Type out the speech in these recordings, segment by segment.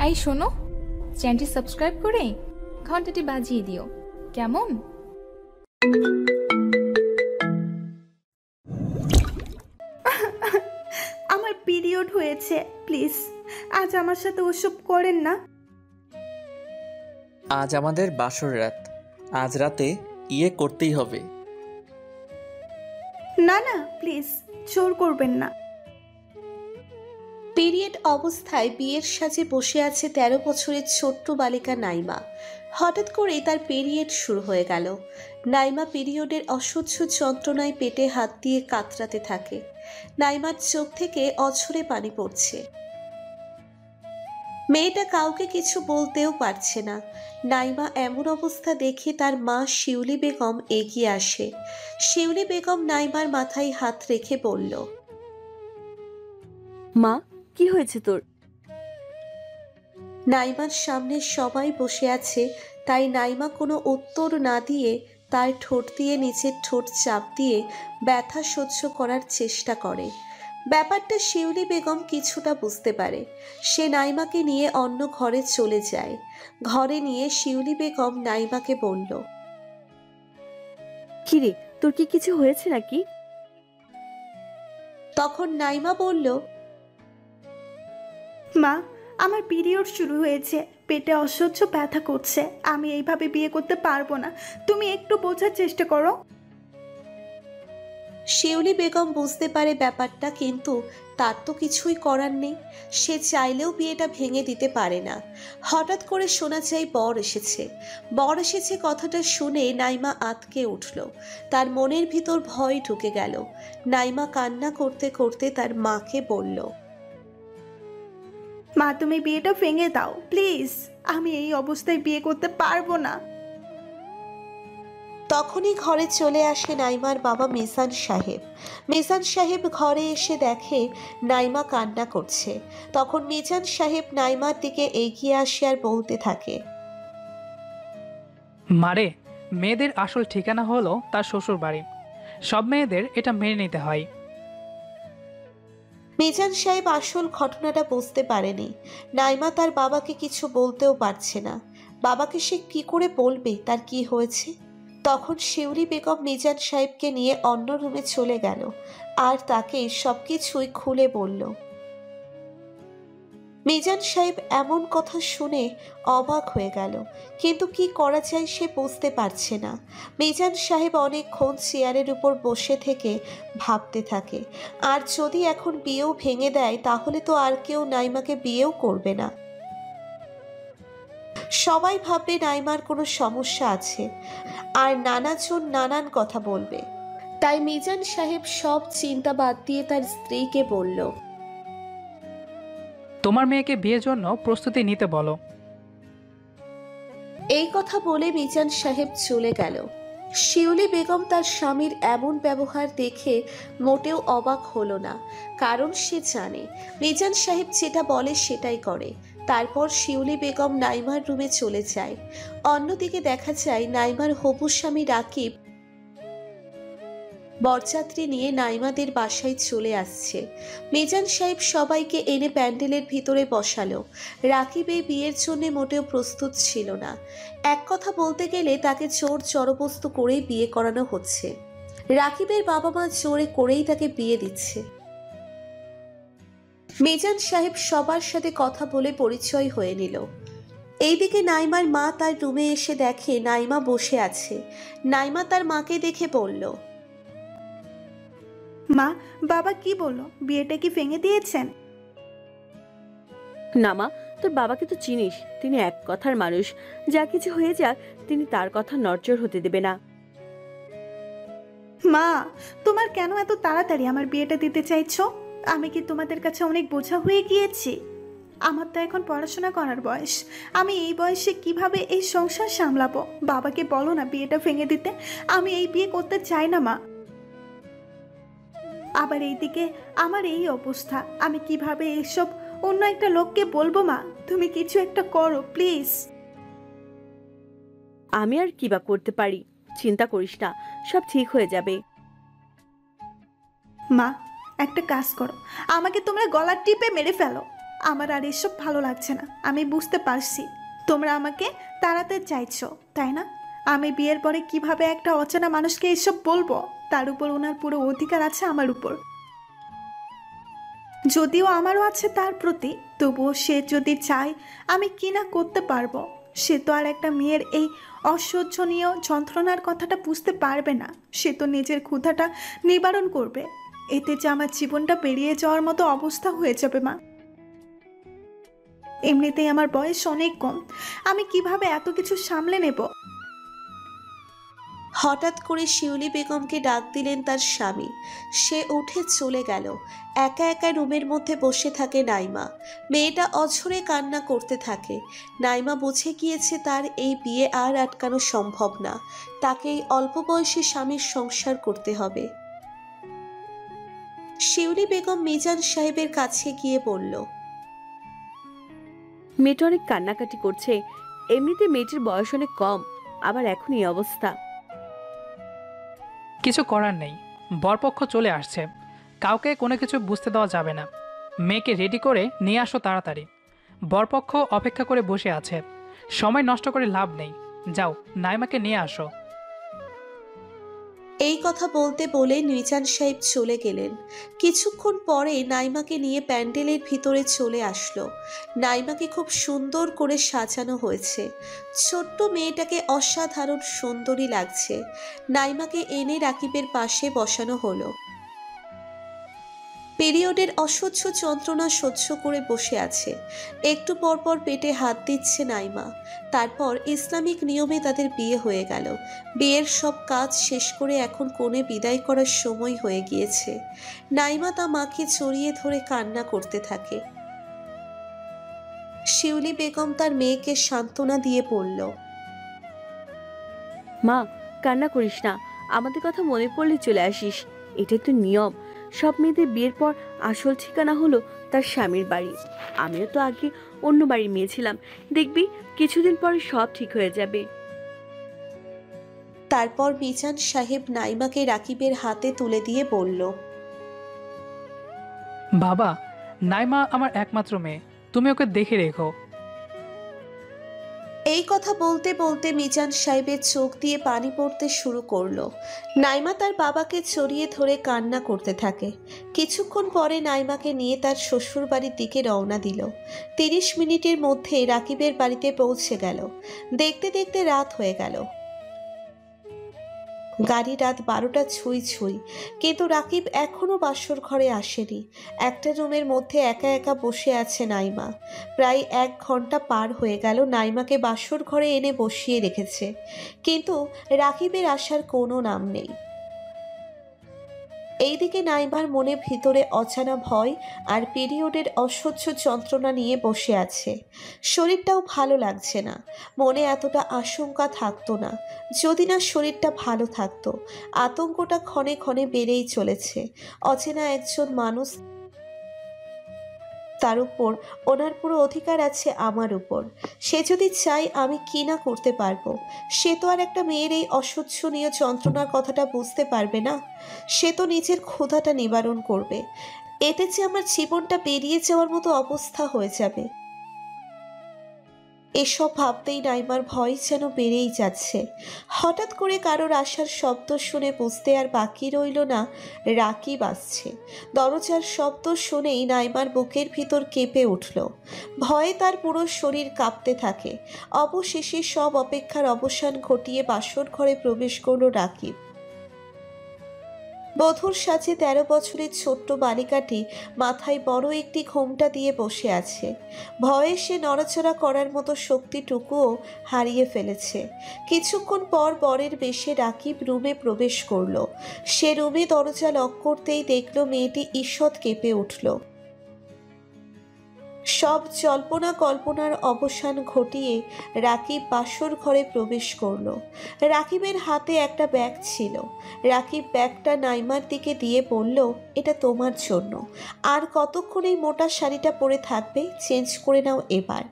I শোনো, চ্যানেলটি subscribe করে ঘন্টাটি বাজিয়ে দিও, কেমন? আমার পিরিয়ড হয়েছে, প্লিজ আজ আমার সাথে ওসব করেন না। আজ আমাদের বাসর রাত, আজ রাতে ইয়ে করতেই হবে। না না প্লিজ, জোর করবেন না। পিরিয়ড অবস্থায় বিয়ের সাজে বসে আছে ১৩ বছরের ছোট্ট বালিকা নাইমা। হঠাৎ করেই তার পিরিয়ড শুরু হয়ে গেল। নাইমা পিরিয়ডের অসহ্য যন্ত্রণায় পেটে হাত দিয়ে কাতরাতে থাকে। নাইমার চোখ থেকে অঝরে পানি পড়ছে। মেয়েটা কাউকে কিছু বলতেও পারছে না। নাইমা এমন অবস্থা দেখে তার মা শিউলি বেগম এগিয়ে আসে। শিউলি বেগম নাইমার মাথায় হাত রেখে বলল, মা, কি হয়েছে তোর? নাইমার সামনে সবাই বসে আছে, তাই নাইমা কোনো উত্তর না দিয়ে তার ঠোঁট দিয়ে নিচের ঠোঁট চাপ দিয়ে ব্যথা সহ্য করার চেষ্টা করে। ব্যাপারটা শিউলি বেগম কিছুটা বুঝতে পারে। সে নাইমাকে নিয়ে অন্য ঘরে চলে যায়। ঘরে নিয়ে শিউলি বেগম নাইমাকে বলল, কিরে, তোর কি কিছু হয়েছে নাকি? তখন নাইমা বলল, মা, আমার পিরিয়ড শুরু হয়েছে, পেটে অসহ্য ব্যথা করছে, আমি এইভাবে বিয়ে করতে পারবো না, তুমি একটু বোঝার চেষ্টা করো। শিউলি বেগম বুঝতে পারে ব্যাপারটা, কিন্তু তার তো কিছুই করার নেই। সে চাইলেও বিয়েটা ভেঙে দিতে পারে না। হঠাৎ করে শোনা যায় বর এসেছে। বর এসেছে কথাটা শুনে নাইমা আঁতকে উঠল। তার মনের ভিতর ভয় ঢুকে গেল। নাইমা কান্না করতে করতে তার মাকে বলল, মা, তুমি বিয়েটা ভেঙে দাও প্লিজ, আমি এই অবস্থায় বিয়ে করতে পারবো না। তখনই ঘরে চলে আসে নাইমার বাবা মিজান সাহেব। মিজান সাহেব ঘরে এসে দেখে নাইমা কান্না করছে। তখন মিজান সাহেব নাইমার দিকে এগিয়ে আসে আর বলতে থাকে, মারে, মেয়েদের আসল ঠিকানা হলো তার শ্বশুর বাড়ি। সব মেয়েদের এটা মেনে নিতে হয়। মিজান সাহেব আসল ঘটনাটা বুঝতে পারেনি। নাইমা তার বাবাকে কিছু বলতেও পারছে না। বাবাকে সে কি করে বলবে তার কি হয়েছে? তখন শিউলি বেগম মিজান সাহেবকে নিয়ে অন্য রুমে চলে গেল আর তাকে সবকিছুই খুলে বলল। মিজান সাহেব এমন কথা শুনে অবাক হয়ে গেল, কিন্তু কি করা যায় সে বুঝতে পারছে না। মিজান সাহেব অনেকক্ষণ চেয়ারের উপর বসে থেকে ভাবতে থাকে, আর যদি এখন বিয়েও ভেঙে দেয় তাহলে তো আর কেউ নাইমাকে বিয়েও করবে না। সবাই ভাববে নাইমার কোনো সমস্যা আছে, আর নানাজন নানান কথা বলবে। তাই মিজান সাহেব সব চিন্তা বাদ দিয়ে তার স্ত্রীকে বলল, তোমার মেয়েকে বিয়ের জন্য প্রস্তুতি নিতে বলো। এই কথা বলে মিজান সাহেব চলে গেল। শিউলি বেগম তার স্বামীর এমন ব্যবহার দেখে মোটেও অবাক হলো না, কারণ সে জানে মিজান সাহেব যেটা বলে সেটাই করে। তারপর শিউলি বেগম নাইমার রুমে চলে যায়। অন্যদিকে দেখা যায় নাইমার হবু স্বামী রাকিব বরযাত্রী নিয়ে নাইমাদের বাসায় চলে আসছে। মিজান সাহেব সবাইকে এনে প্যান্ডেলের ভিতরে বসালো। রাকিব এই বিয়ের জন্য মোটেও প্রস্তুত ছিল না। এক কথা বলতে গেলে তাকে জোর জবরদস্ত করেই বিয়ে করানো হচ্ছে। রাকিবের বাবা মা জোরে করেই তাকে বিয়ে দিচ্ছে। মিজান সাহেব সবার সাথে কথা বলে পরিচয় হয়ে নিল। এইদিকে নাইমার মা তার রুমে এসে দেখে নাইমা বসে আছে। নাইমা তার মাকে দেখে বলল, মা, বাবা কি বললো, বিয়েটা কি ভেঙে দিয়েছেন? না মা, তোর বাবাকে তো চিনিস, তিনি এক কথার মানুষ, যা কিছু হয়ে যাক তিনি তার কথা নড়চড় হতে দেবে না। মা, তোমার কেন এত তাড়াতাড়ি আমার বিয়েটা দিতে চাইছো? আমি কি তোমাদের কাছে অনেক বোঝা হয়ে গিয়েছি? আমার তো এখন পড়াশোনা করার বয়স, আমি এই বয়সে কিভাবে এই সংসার সামলাবো? বাবাকে বলো না বিয়েটা ভেঙে দিতে, আমি এই বিয়ে করতে চাই না মা। আবার এইদিকে আমার এই অবস্থা, আমি কিভাবে এইসব অন্য একটা লোককে বলবো? মা, তুমি কিছু একটা করো প্লিজ। আমি আর কি বা করতে পারি, চিন্তা করিস না, সব ঠিক হয়ে যাবে। মা, একটা কাজ করো, আমাকে তোমরা গলা টিপে মেরে ফেলো, আমার আর এসব ভালো লাগছে না। আমি বুঝতে পারছি তোমরা আমাকে তাড়াতে চাইছো, তাই না? আমি বিয়ের পরে কিভাবে একটা অচেনা মানুষকে এসব বলবো, তার উপর ওনার পুরো অধিকার আছে আমার উপর। যদিও আমারও আছে তার প্রতি, তবুও সে যদি চায় আমি কি না করতে পারবো। সে তো আর একটা মেয়ের এই অসহ্যনীয় যন্ত্রণার কথাটা বুঝতে পারবে না। সে তো নিজের ক্ষুধাটা নিবারণ করবে। এতে যে আমার জীবনটা পেরিয়ে যাওয়ার মতো অবস্থা হয়ে যাবে মা। এমনিতেই আমার বয়স অনেক কম, আমি কিভাবে এত কিছু সামলে নেব? হঠাৎ করে শিউলি বেগমকে ডাক দিলেন তার স্বামী। সে উঠে চলে গেল। একা একা রুমের মধ্যে বসে থাকে নাইমা। মেয়েটা অঝরে কান্না করতে থাকে। নাইমা বুঝে গিয়েছে তার এই বিয়ে আর আটকানো সম্ভব না। তাকে এই অল্প বয়সী স্বামীর সংসার করতে হবে। শিউলি বেগম মিজান সাহেবের কাছে গিয়ে বলল, মেয়েটা অনেক কান্নাকাটি করছে। এমনিতে মেয়েটির বয়স অনেক কম, আবার এখন এই অবস্থা। কিছু করার নেই, বরপক্ষ চলে আসছে, কাউকে কোনো কিছু বুঝতে দেওয়া যাবে না। মেয়েকে রেডি করে নিয়ে আসো তাড়াতাড়ি। বরপক্ষ অপেক্ষা করে বসে আছে, সময় নষ্ট করে লাভ নেই। যাও, নাইমাকে নিয়ে আসো। এই কথা বলতে বলে মিজান সাহেব চলে গেলেন। কিছুক্ষণ পরে নাইমাকে নিয়ে প্যান্ডেলের ভিতরে চলে আসলো। নাইমাকে খুব সুন্দর করে সাজানো হয়েছে। ছোট্ট মেয়েটাকে অসাধারণ সুন্দরী লাগছে। নাইমাকে এনে রাকিবের পাশে বসানো হলো। পিরিয়ডের অসহ্য যন্ত্রণা সহ্য করে বসে আছে। একটু পর পর পেটে হাত দিচ্ছে নাইমা। তারপর ইসলামিক নিয়মে তাদের বিয়ে হয়ে গেল। বিয়ের সব কাজ শেষ করে এখন কোণে বিদায় করার সময় হয়ে গিয়েছে। নাইমা তা মাকে জড়িয়ে ধরে কান্না করতে থাকে। শিউলি বেগম তার মেয়েকে সান্ত্বনা দিয়ে বলল, মা, কান্না করিস না, আমাদের কথা মনে পড়লে চলে আসিস। এটা তো নিয়ম। সব মেয়েদের বিয়ের পর আসল ঠিকানা হলো তার স্বামীর বাড়ি। আমিও তো আগে অন্য বাড়ির মেয়ে ছিলাম, দেখবি কিছুদিন পরে সব ঠিক হয়ে যাবে। তারপর মিজান সাহেব নাইমাকে রাকিবের হাতে তুলে দিয়ে বলল, বাবা, নাইমা আমার একমাত্র মেয়ে, তুমি ওকে দেখে রেখো। এই কথা বলতে বলতে মিজান সাহেবের চোখ দিয়ে পানি পড়তে শুরু করলো। নাইমা তার বাবাকে জড়িয়ে ধরে কান্না করতে থাকে। কিছুক্ষণ পরে নাইমাকে নিয়ে তার শ্বশুর বাড়ির দিকে রওনা দিল। 30 মিনিটের মধ্যে রাকিবের বাড়িতে পৌঁছে গেল। দেখতে দেখতে রাত হয়ে গেল। গাড়ি রাত 12টা ছুঁই ছুঁই, কিন্তু রাকিব এখনো বাসর ঘরে আসেনি। একটা রুমের মধ্যে একা একা বসে আছে নাইমা। প্রায় 1 ঘন্টা পার হয়ে গেল। নাইমাকে বাসর ঘরে এনে বসিয়ে রেখেছে, কিন্তু রাকিবের আসার কোনো নাম নেই। এইদিকে নাইমার মনে ভিতরে অজানা ভয় আর পিরিয়ডের অসহ্য যন্ত্রণা নিয়ে বসে আছে। শরীরটাও ভালো লাগছে না। মনে এতটা আশঙ্কা থাকতো না যদি না শরীরটা ভালো থাকতো। আতঙ্কটা ক্ষণে ক্ষণে বেড়েই চলেছে। অচেনা একজন মানুষ, তার উপর ওনার পুরো অধিকার আছে আমার উপর। সে যদি চাই আমি কি না করতে পারবো। সে তো আর একটা মেয়ের এই অসহ্যনীয় যন্ত্রণার কথাটা বুঝতে পারবে না। সে তো নিজের ক্ষুধাটা নিবারণ করবে। এতে যে আমার জীবনটা পেরিয়ে যাওয়ার মতো অবস্থা হয়ে যাবে। এসব ভাবতেই নাইমার ভয় যেন বেড়েই যাচ্ছে। হঠাৎ করে কারোর আসার শব্দ শুনে বুঝতে আর বাকি রইল না রাকিব আসছে। দরজার শব্দ শুনেই নাইমার বুকের ভিতর কেঁপে উঠল। ভয়ে তার পুরো শরীর কাঁপতে থাকে। অবশেষে সব অপেক্ষার অবসান ঘটিয়ে বাসর ঘরে প্রবেশ করল রাকিব। বধূর সাজে 13 বছরের ছোট্ট বালিকাটি মাথায় বড় একটি ঘোমটা দিয়ে বসে আছে। ভয়ে সে নড়াচড়া করার মতো শক্তিটুকুও হারিয়ে ফেলেছে। কিছুক্ষণ পর বরের বেশে রাকিব রুমে প্রবেশ করলো। সে রুমে দরজা লক করতেই দেখল মেয়েটি ঈষৎ কেঁপে উঠল। সব জল্পনা কল্পনার অবসান ঘটিয়ে রাকিব বাসর ঘরে প্রবেশ করলো। রাকিবের হাতে একটা ব্যাগ ছিল। রাকিব ব্যাগটা নাইমার দিকে দিয়ে বলল, এটা তোমার জন্য। আর কতক্ষণ এই মোটা শাড়িটা পরে থাকবে? চেঞ্জ করে নাও এবার।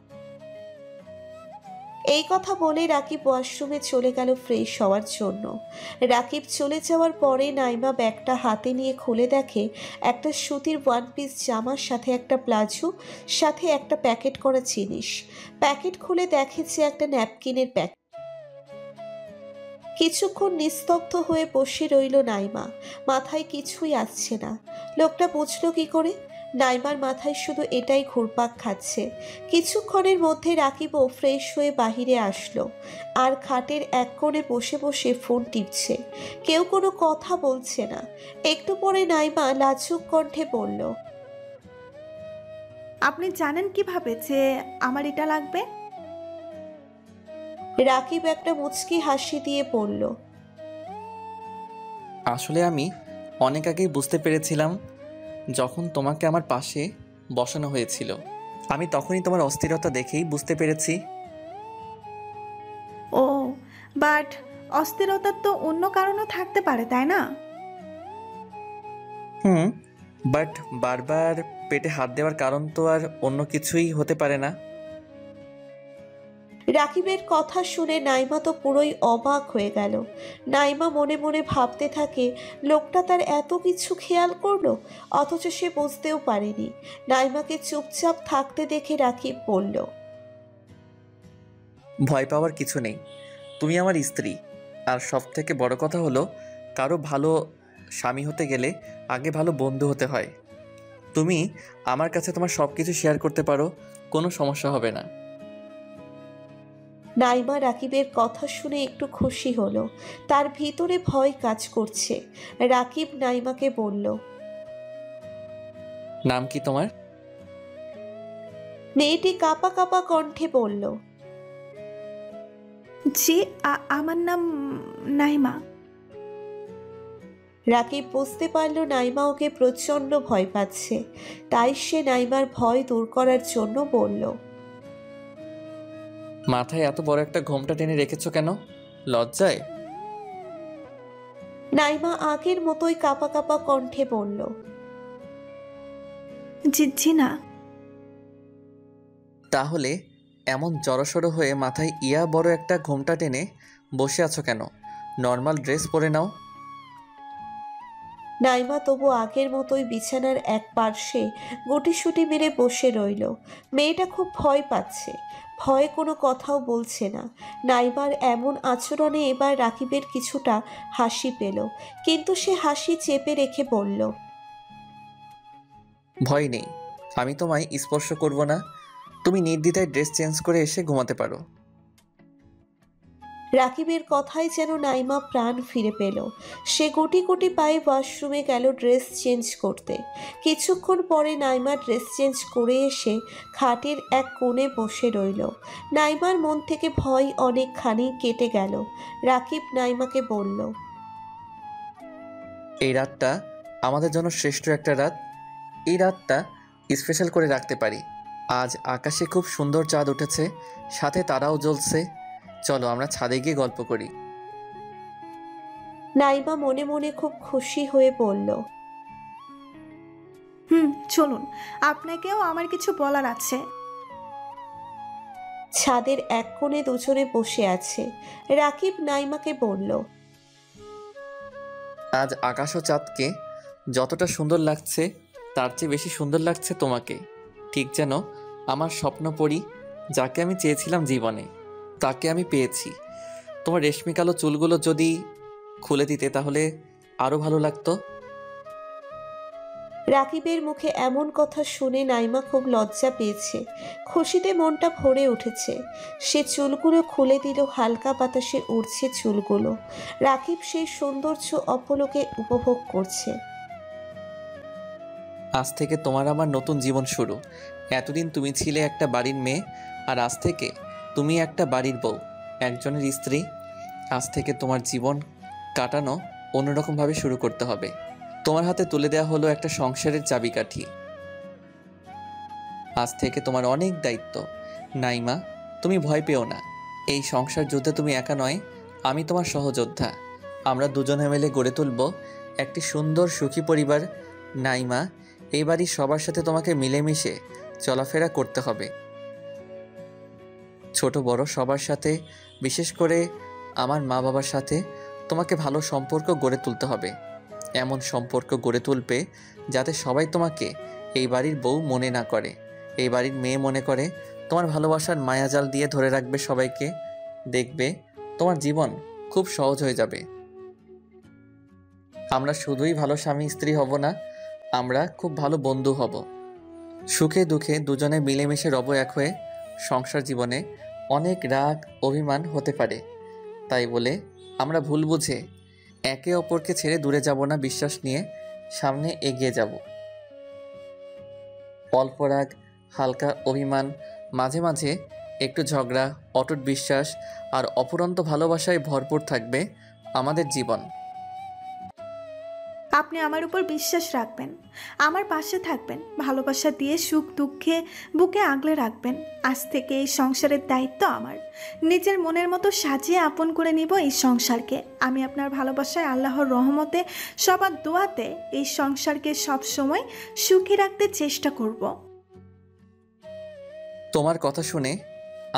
এই কথা বলে রাকিব ওয়াশরুমে চলে গেল ফ্রেশ হওয়ার জন্য। রাকিব চলে যাওয়ার পরে নাইমা ব্যাগটা হাতে নিয়ে খুলে দেখে একটা সুতির ওয়ান পিস জামার সাথে একটা প্লাজো, সাথে একটা প্যাকেট করা জিনিস। প্যাকেট খুলে দেখে যে একটা ন্যাপকিনের প্যাকেট। কিছুক্ষণ নিস্তব্ধ হয়ে বসে রইল নাইমা, মাথায় কিছুই আসছে না। লোকটা বুঝলো কি করে? নাইমার মাথায় শুধু এটাই ঘুরপাক খাচ্ছে। কিছুক্ষণের মধ্যে রাকিবও ফ্রেশ হয়ে বাহিরে আসলো, আর খাটের এক কোণে বসে বসে ফোন টিপছে। কেউ কোনো কথা বলছে না। একটু পরে নাইমা লাজুক কণ্ঠে বলল, আপনি জানেন কিভাবে যে আমার এটা লাগবে? রাকিব একটা মুচকি হাসি দিয়ে বলল, আসলে আমি অনেক আগেই বুঝতে পেরেছিলাম, যখন তোমাকে আমার পাশে বসানো হয়েছিল। আমি তখনই তোমার অস্থিরতা দেখেই বুঝতে পেরেছি। ও, বাট অস্থিরতার তো অন্য কারণও থাকতে পারে, তাই না? বাট বারবার পেটে হাত দেওয়ার কারণ তো আর অন্য কিছুই হতে পারে না। রাকিবের কথা শুনে নাইমা তো পুরোই অবাক হয়ে গেল। নাইমা মনে মনে ভাবতে থাকে, লোকটা তার এত কিছু খেয়াল করলো, অথচ সে বুঝতেও পারেনি। নাইমাকে চুপচাপ থাকতে দেখে রাকিব বলল, ভয় পাওয়ার কিছু নেই, তুমি আমার স্ত্রী। আর সব থেকে বড় কথা হলো, কারো ভালো স্বামী হতে গেলে আগে ভালো বন্ধু হতে হয়। তুমি আমার কাছে তোমার সব কিছু শেয়ার করতে পারো, কোনো সমস্যা হবে না। নাইমা রাকিবের কথা শুনে একটু খুশি হলো। তার ভিতরে ভয় কাজ করছে। রাকিব নাইমাকে বলল, নাম কি তোমার? মেয়েটি কাঁপা কাঁপা কণ্ঠে বলল, জি, আমার নাম নাইমা। রাকিব বুঝতে পারল নাইমা ওকে প্রচণ্ড ভয় পাচ্ছে। তাই সে নাইমার ভয় দূর করার জন্য বলল, মাথায় এত বড় একটা ঘোমটা টেনে রেখেছো কেন? লজ্জায়? নাইমা আগের মতোই কাঁপা কাঁপা কণ্ঠে বলল, জি জি না। তাহলে এমন জড়সড় হয়ে মাথায় বড় একটা ঘোমটা টেনে বসে আছো কেন? নর্মাল ড্রেস পরে নাও। নাইমা তবু আগের মতোই বিছানার এক পার্শ্বে গুটিসুটি মেরে বসে রইল। মেয়েটা খুব ভয় পাচ্ছে, ভয়ে কোনো কথাও বলছে না। নাইমার এমন আচরণে এবার রাকিবের কিছুটা হাসি পেল, কিন্তু সে হাসি চেপে রেখে বলল, ভয় নেই, আমি তোমায় স্পর্শ করব না। তুমি নির্দ্বিধায় ড্রেস চেঞ্জ করে এসে ঘুমাতে পারো। রাকিবের কথাই যেন নাইমা প্রাণ ফিরে পেল। সে গুটি গুটি পায়ে ওয়াশরুমে গেল ড্রেস চেঞ্জ করতে। কিছুক্ষণ পরে নাইমা ড্রেস চেঞ্জ করে এসে খাটের এক কোণে বসে রইল। নাইমার মন থেকে ভয় অনেকখানি কেটে গেল। রাকিব নাইমাকে বলল, এই রাতটা আমাদের জন্য শ্রেষ্ঠ একটা রাত। এই রাতটা স্পেশাল করে রাখতে পারি। আজ আকাশে খুব সুন্দর চাঁদ উঠেছে, সাথে তারাও জ্বলছে। চলো আমরা ছাদে গিয়ে গল্প করি। নাইমা মনে মনে খুব খুশি হয়ে বলল, চলুন, আপনাকেও আমার কিছু বলার আছে। ছাদের এক কোণে দুজনে বসে আছে। রাকিব নাইমাকে বলল, আজ আকাশ ও চাঁদকে যতটা সুন্দর লাগছে, তার চেয়ে বেশি সুন্দর লাগছে তোমাকে। ঠিক যেন আমার স্বপ্ন পরি, যাকে আমি চেয়েছিলাম জীবনে, তাকে আমি পেয়েছি। তোমার রেশমি কালো চুলগুলো যদি খুলে দিতে তাহলে আরও ভালো লাগতো। রাকিবের মুখে এমন কথা শুনে নাইমা খুব লজ্জা পেয়েছে। খুশিতে মনটা ভরে উঠেছে। সে চুলগুলো খুলে দিল, হালকা বাতাসে উড়ছে চুলগুলো। রাকিব সেই সৌন্দর্য অপলোকে উপভোগ করছে। আজ থেকে তোমার আমার নতুন জীবন শুরু। এতদিন তুমি ছিলে একটা বাড়ির মেয়ে, আর আজ থেকে তুমি একটা বাড়ির বউ, একজনের স্ত্রী। আজ থেকে তোমার জীবন কাটানো অন্যরকমভাবে শুরু করতে হবে। তোমার হাতে তুলে দেওয়া হলো একটা সংসারের চাবিকাঠি। আজ থেকে তোমার অনেক দায়িত্ব। নাইমা, তুমি ভয় পেও না। এই সংসার যুদ্ধে তুমি একা নয়, আমি তোমার সহযোদ্ধা। আমরা দুজনে মিলে গড়ে তুলব একটি সুন্দর সুখী পরিবার। নাইমা, এই বাড়ির সবার সাথে তোমাকে মিলেমিশে চলাফেরা করতে হবে। ছোট বড় সবার সাথে, বিশেষ করে আমার মা বাবার সাথে তোমাকে ভালো সম্পর্ক গড়ে তুলতে হবে। এমন সম্পর্ক গড়ে তুলবে যাতে সবাই তোমাকে এই বাড়ির বউ মনে না করে, এই বাড়ির মেয়ে মনে করে। তোমার ভালোবাসার মায়াজাল দিয়ে ধরে রাখবে সবাইকে। দেখবে তোমার জীবন খুব সহজ হয়ে যাবে। আমরা শুধুই ভালো স্বামী স্ত্রী হব না, আমরা খুব ভালো বন্ধু হব। সুখে দুঃখে দুজনে মিলেমিশে রব এক হয়ে। সংসার জীবনে অনেক রাগ অভিমান হতে পারে, তাই বলে আমরা ভুল বুঝে একে অপরকে ছেড়ে দূরে যাব না। বিশ্বাস নিয়ে সামনে এগিয়ে যাব। অল্প রাগ, হালকা অভিমান, মাঝে মাঝে একটু ঝগড়া, অটুট বিশ্বাস আর অফুরন্ত ভালোবাসায় ভরপুর থাকবে আমাদের জীবন। আপনি আমার উপর বিশ্বাস রাখবেন, আমার পাশে থাকবেন, ভালোবাসা দিয়ে সুখ দুঃখে বুকে আগলে রাখবেন। আজ থেকে এই সংসারের দায়িত্ব আমার। নিজের মনের মতো সাজিয়ে আপন করে নিব এই সংসারকে। আমি আপনার ভালোবাসায়, আল্লাহর রহমতে, সবার দোয়াতে এই সংসারকে সব সময় সুখী রাখতে চেষ্টা করব। তোমার কথা শুনে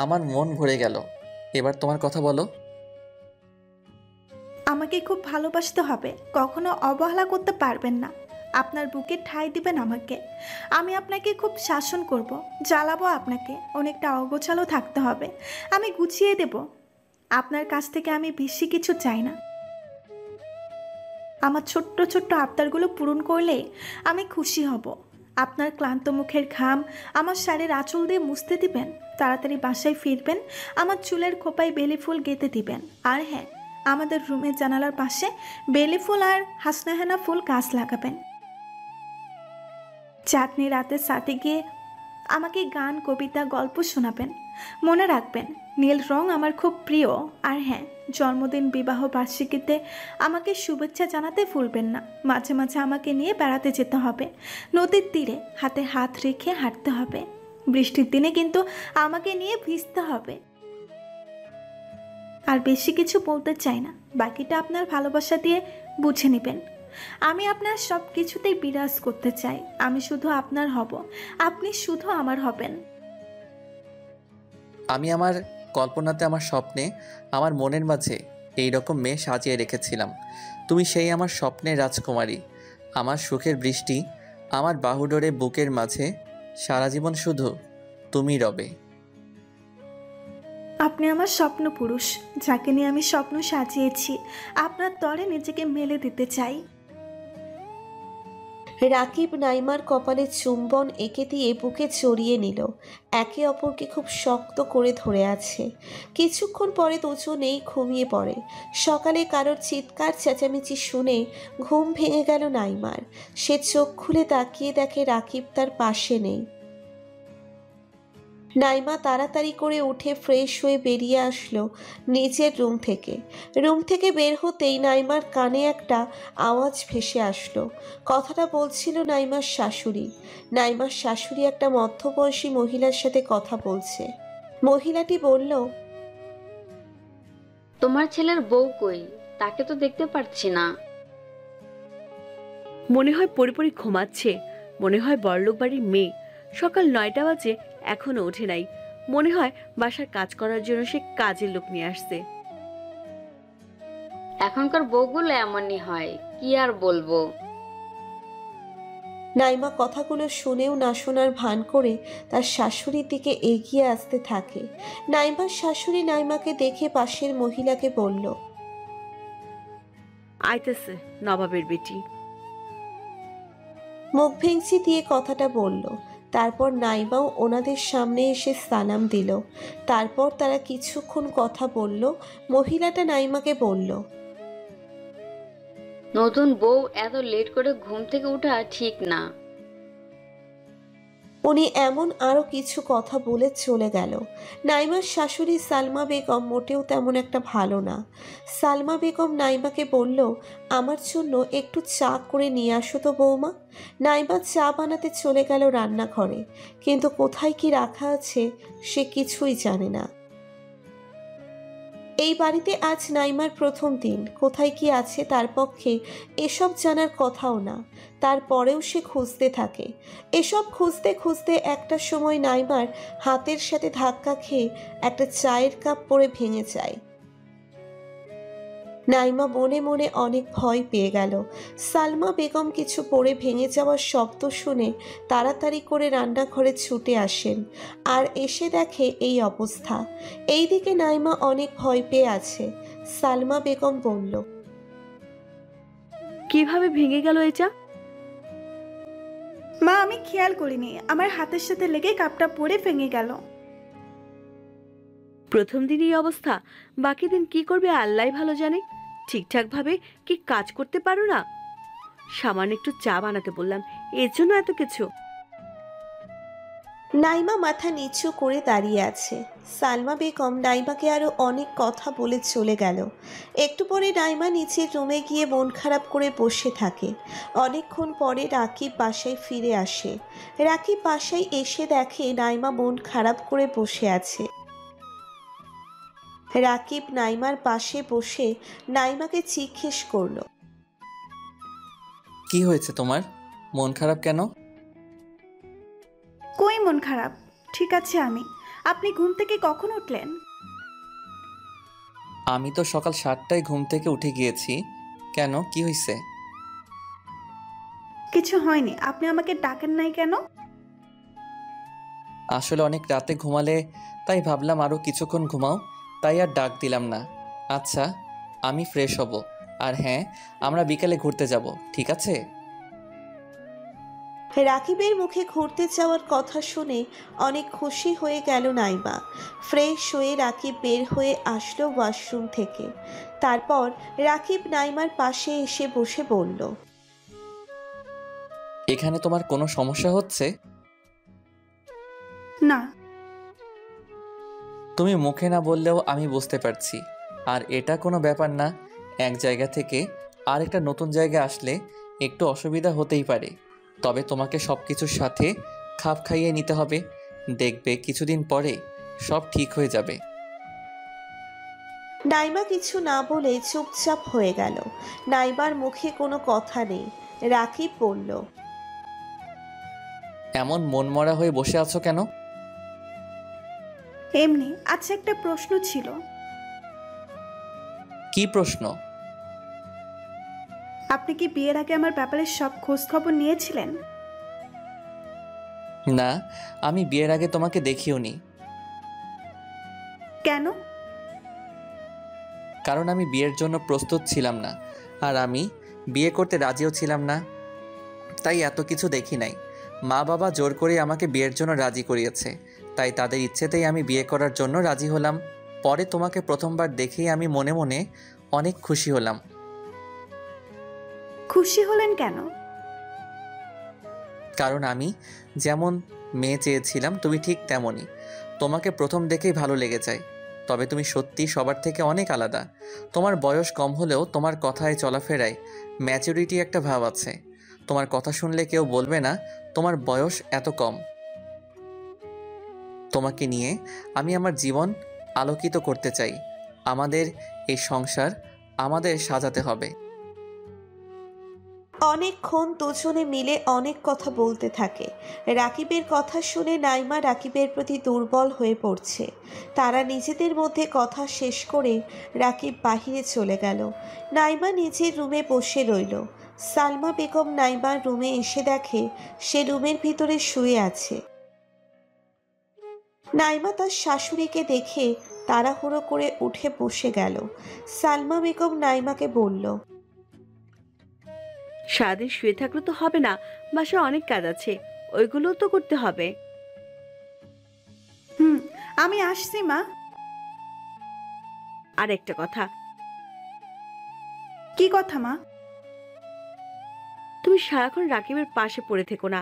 আমার মন ভরে গেল। এবার তোমার কথা বলো। আমাকে খুব ভালোবাসতে হবে, কখনো অবহেলা করতে পারবেন না। আপনার বুকে ঠাঁই দিবেন আমাকে। আমি আপনাকে খুব শাসন করব, জ্বালাবো আপনাকে। অনেকটা অগোছালো থাকতে হবে, আমি গুছিয়ে দেব। আপনার কাছ থেকে আমি বেশি কিছু চাই না। আমার ছোট্ট ছোট্ট আবদারগুলো পূরণ করলে আমি খুশি হব। আপনার ক্লান্ত মুখের ঘাম আমার শাড়ির আঁচল দিয়ে মুছতে দিবেন। তাড়াতাড়ি বাসায় ফিরবেন, আমার চুলের খোপায় বেলি ফুল গেঁথে দিবেন। আর হ্যাঁ, আমাদের রুমের জানালার পাশে বেলি ফুল আর হাসনাহেনা ফুল গাছ লাগাবেন। চাঁদনি রাতের সাথে গিয়ে আমাকে গান, কবিতা, গল্প শোনাবেন। মনে রাখবেন, নীল রং আমার খুব প্রিয়। আর হ্যাঁ, জন্মদিন, বিবাহ বার্ষিকীতে আমাকে শুভেচ্ছা জানাতে ভুলবেন না। মাঝে মাঝে আমাকে নিয়ে বেড়াতে যেতে হবে। নদীর তীরে হাতে হাত রেখে হাঁটতে হবে। বৃষ্টির দিনে কিন্তু আমাকে নিয়ে ভিজতে হবে। আর বেশি কিছু বলতে চাই না, বাকিটা আপনার ভালোবাসা দিয়ে বুঝে নেবেন। আমি আপনার সব কিছুতেই বিরাজ করতে চাই। আমি শুধু আপনার হব, আপনি শুধু আমার হবেন। আমি আমার কল্পনাতে, আমার স্বপ্নে, আমার মনের মাঝে এই রকম মেয়ে সাজিয়ে রেখেছিলাম। তুমি সেই আমার স্বপ্নের রাজকুমারী, আমার সুখের বৃষ্টি, আমার বাহুডোরে বুকের মাঝে সারা জীবন শুধু তুমি রবে। আপনি আমার স্বপ্ন পুরুষ, যাকে নিয়ে আমি স্বপ্ন সাজিয়েছি। আপনার তরে নিজেকে মেলে দিতে চাই। রাকিব নাইমার কপালে চুম্বন এঁকে দিয়ে বুকে জড়িয়ে নিল। একে অপরকে খুব শক্ত করে ধরে আছে। কিছুক্ষণ পরে দুজনেই ঘুমিয়ে পড়ে। সকালে কারোর চিৎকার চেঁচামেচি শুনে ঘুম ভেঙে গেল নাইমার। সে চোখ খুলে তাকিয়ে দেখে রাকিব তার পাশে নেই। নাইমা তাড়াতাড়ি করে উঠে ফ্রেশ হয়ে বেরিয়ে আসলো নিজের রুম থেকে বের হতেই নাইমার কানে একটা আওয়াজ ভেসে আসলো। কথাটা বলছিল নাইমার শাশুড়ি। নাইমার শাশুড়ি একটা মধ্যবয়সী মহিলার সাথে কথা বলছে। মহিলাটি বলল, তোমার ছেলের বউ কই? তাকে তো দেখতে পাচ্ছি না। মনে হয় পরিপরি ঘুমাচ্ছে। মনে হয় বড়লোক বাড়ির মেয়ে। সকাল 9টা বাজে, এখনো ওঠে নাই। মনে হয় বাসার কাজ করার জন্য সে কাজের লোক নিয়ে আসছে। এখনকার বউগুলো এমনই হয়, কি আর বলবো। নাইমা কথাগুলো শুনেও না শোনার ভান করে তার শাশুড়ির দিকে এগিয়ে আসতে থাকে। নাইমার শাশুড়ি নাইমাকে দেখে পাশের মহিলাকে বলল, আইতেছে নবাবের বেটি। মুখ ভেঙচি দিয়ে কথাটা বলল। তারপর নাইমাও ওনাদের সামনে এসে সালাম দিল। তারপর তারা কিছুক্ষণ কথা বলল। মহিলাটা নাইমাকে বলল, নতুন বউ এত লেট করে ঘুম থেকে ওঠা ঠিক না। উনি এমন আরো কিছু কথা বলে চলে গেল। নাইমার শাশুড়ি সালমা বেগম মোটেও তেমন একটা ভালো না। সালমা বেগম নাইমাকে বলল, আমার জন্য একটু চা করে নিয়ে আসো তো বৌমা। নাইমা চা বানাতে চলে গেল রান্নাঘরে, কিন্তু কোথায় কি রাখা আছে সে কিছুই জানে না। এই বাড়িতে আজ নাইমার প্রথম দিন। কোথায় কি আছে তার পক্ষে এসব জানার কথাও না, তারপরেও সে খুঁজতে থাকে। এসব খুঁজতে খুঁজতে একটা সময় নাইমার হাতের সাথে ধাক্কা খেয়ে একটা চায়ের কাপ পড়ে ভেঙে যায়। নাইমা মনে মনে অনেক ভয় পেয়ে গেল। সালমা বেগম কিছু পড়ে ভেঙে যাওয়ার শব্দ শুনে তাড়াতাড়ি করে রান্নাঘরে ছুটে আসেন, আর এসে দেখে এই অবস্থা। এইদিকে নাইমা অনেক ভয় পেয়ে আছে। সালমা বেগম বলল, কিভাবে ভেঙে গেল এটা? মা, আমি খেয়াল করিনি, আমার হাতের সাথে লেগে কাপটা পড়ে ভেঙে গেল। প্রথম দিন এই অবস্থা, বাকি দিন কি করবে আল্লাহই ভালো জানে। ঠিকঠাক ভাবে কি কাজ করতে পারো না? সামান্য একটু চা বানাতে বললাম, এর জন্য এত কিছু? নাইমা মাথা নিচু করে দাঁড়িয়ে আছে। সালমা বেগম নাইমাকে আরো অনেক কথা বলে চলে গেল। একটু পরে নাইমা নিচের রুমে গিয়ে মন খারাপ করে বসে থাকে। অনেকক্ষণ পরে রাকিব বাসায় ফিরে আসে। রাকিব বাসায় এসে দেখে নাইমা মন খারাপ করে বসে আছে। রাকিব নাইমার পাশে বসে নাইমাকে জিজ্ঞেস করলো, কি হয়েছে তোমার? মন খারাপ কেন? কই মন খারাপ, ঠিক আছে আমি। আপনি ঘুম থেকে কখন উঠলেন? আমি তো সকাল 7টায় ঘুম থেকে উঠে গিয়েছি। কেন, কি হয়েছে? কিছু হয়নি, আপনি আমাকে ডাকেন নাই কেন? আসলে অনেক রাতে ঘুমালে, তাই ভাবলাম আরও কিছুক্ষণ ঘুমাও, তাই আর ডাক দিলাম না। আচ্ছা, আমি ফ্রেশ হব। আর হ্যাঁ, আমরা বিকালে ঘুরতে যাব, ঠিক আছে? রাকিবের মুখে ঘুরতে যাওয়ার কথা শুনে অনেক খুশি হয়ে গেল নাইমা। ফ্রেশ হয়ে রাকিব বের হয়ে আসলো ওয়াশরুম থেকে। তারপর রাকিব নাইমার পাশে এসে বসে বলল, এখানে তোমার কোনো সমস্যা হচ্ছে? না। তুমি মুখে না বললেও আমি বুঝতে পারছি। আর এটা কোনো ব্যাপার না, এক জায়গা থেকে আরেকটা নতুন জায়গায় আসলে একটু অসুবিধা হতেই পারে। তবে তোমাকে সব কিছুর সাথে খাপ খাইয়ে নিতে হবে। দেখবে কিছুদিন পরে সব ঠিক হয়ে যাবে। নাইমা কিছু না বলে চুপচাপ হয়ে গেল। নাইমার মুখে কোনো কথা নেই। রাকিব বলল, এমন মনমরা হয়ে বসে আছো কেন? এমনি। আচ্ছা, একটা প্রশ্ন ছিল। কি প্রশ্ন? আপনি কি বিয়ের আগে আমার ব্যাপারে সব খোঁজ খবর নিয়েছিলেন? না, আমি বিয়ের আগে তোমাকে দেখিও নি। কেন? কারণ আমি বিয়ের জন্য প্রস্তুত ছিলাম না, আর আমি বিয়ে করতে রাজিও ছিলাম না, তাই এত কিছু দেখি নাই। মা বাবা জোর করে আমাকে বিয়ের জন্য রাজি করিয়েছে, তাই তাদের ইচ্ছেতেই আমি বিয়ে করার জন্য রাজি হলাম। পরে তোমাকে প্রথমবার দেখেই আমি মনে মনে অনেক খুশি হলাম। খুশি হলেন কেন? কারণ আমি যেমন মেয়ে চেয়েছিলাম তুমি ঠিক তেমনই। তোমাকে প্রথম দেখেই ভালো লেগে যায়। তবে তুমি সত্যি সবার থেকে অনেক আলাদা। তোমার বয়স কম হলেও তোমার কথায় চলাফেরায় ম্যাচুরিটি একটা ভাব আছে। তোমার কথা শুনলে কেউ বলবে না তোমার বয়স এত কম। তোমাকে নিয়ে আমি আমার জীবন আলোকিত করতে চাই। আমাদের এই সংসার আমাদের সাজাতে হবে। অনেকক্ষণ দুজনে মিলে অনেক কথা বলতে থাকে। রাকিবের কথা শুনে নাইমা রাকিবের প্রতি দুর্বল হয়ে পড়ছে। তারা নিজেদের মধ্যে কথা শেষ করে রাকিব বাহিরে চলে গেল। নাইমা নিজের রুমে বসে রইল। সালমা বেগম নাইমার রুমে এসে দেখে সে রুমের ভিতরে শুয়ে আছে। নাইমা তার শাশুড়িকে দেখে তাড়াহুড়ো করে উঠে বসে গেল। সালমা বেগম নাইমাকে বলল, সারাদিন শুয়ে থাকলে তো হবে না, বাসায় অনেক কাজ আছে, ওইগুলোও তো করতে হবে। আমি আসছি মা। আর একটা কথা, কি কথা মা? তুমি সারাক্ষণ রাকিবের পাশে পড়ে থেকো না,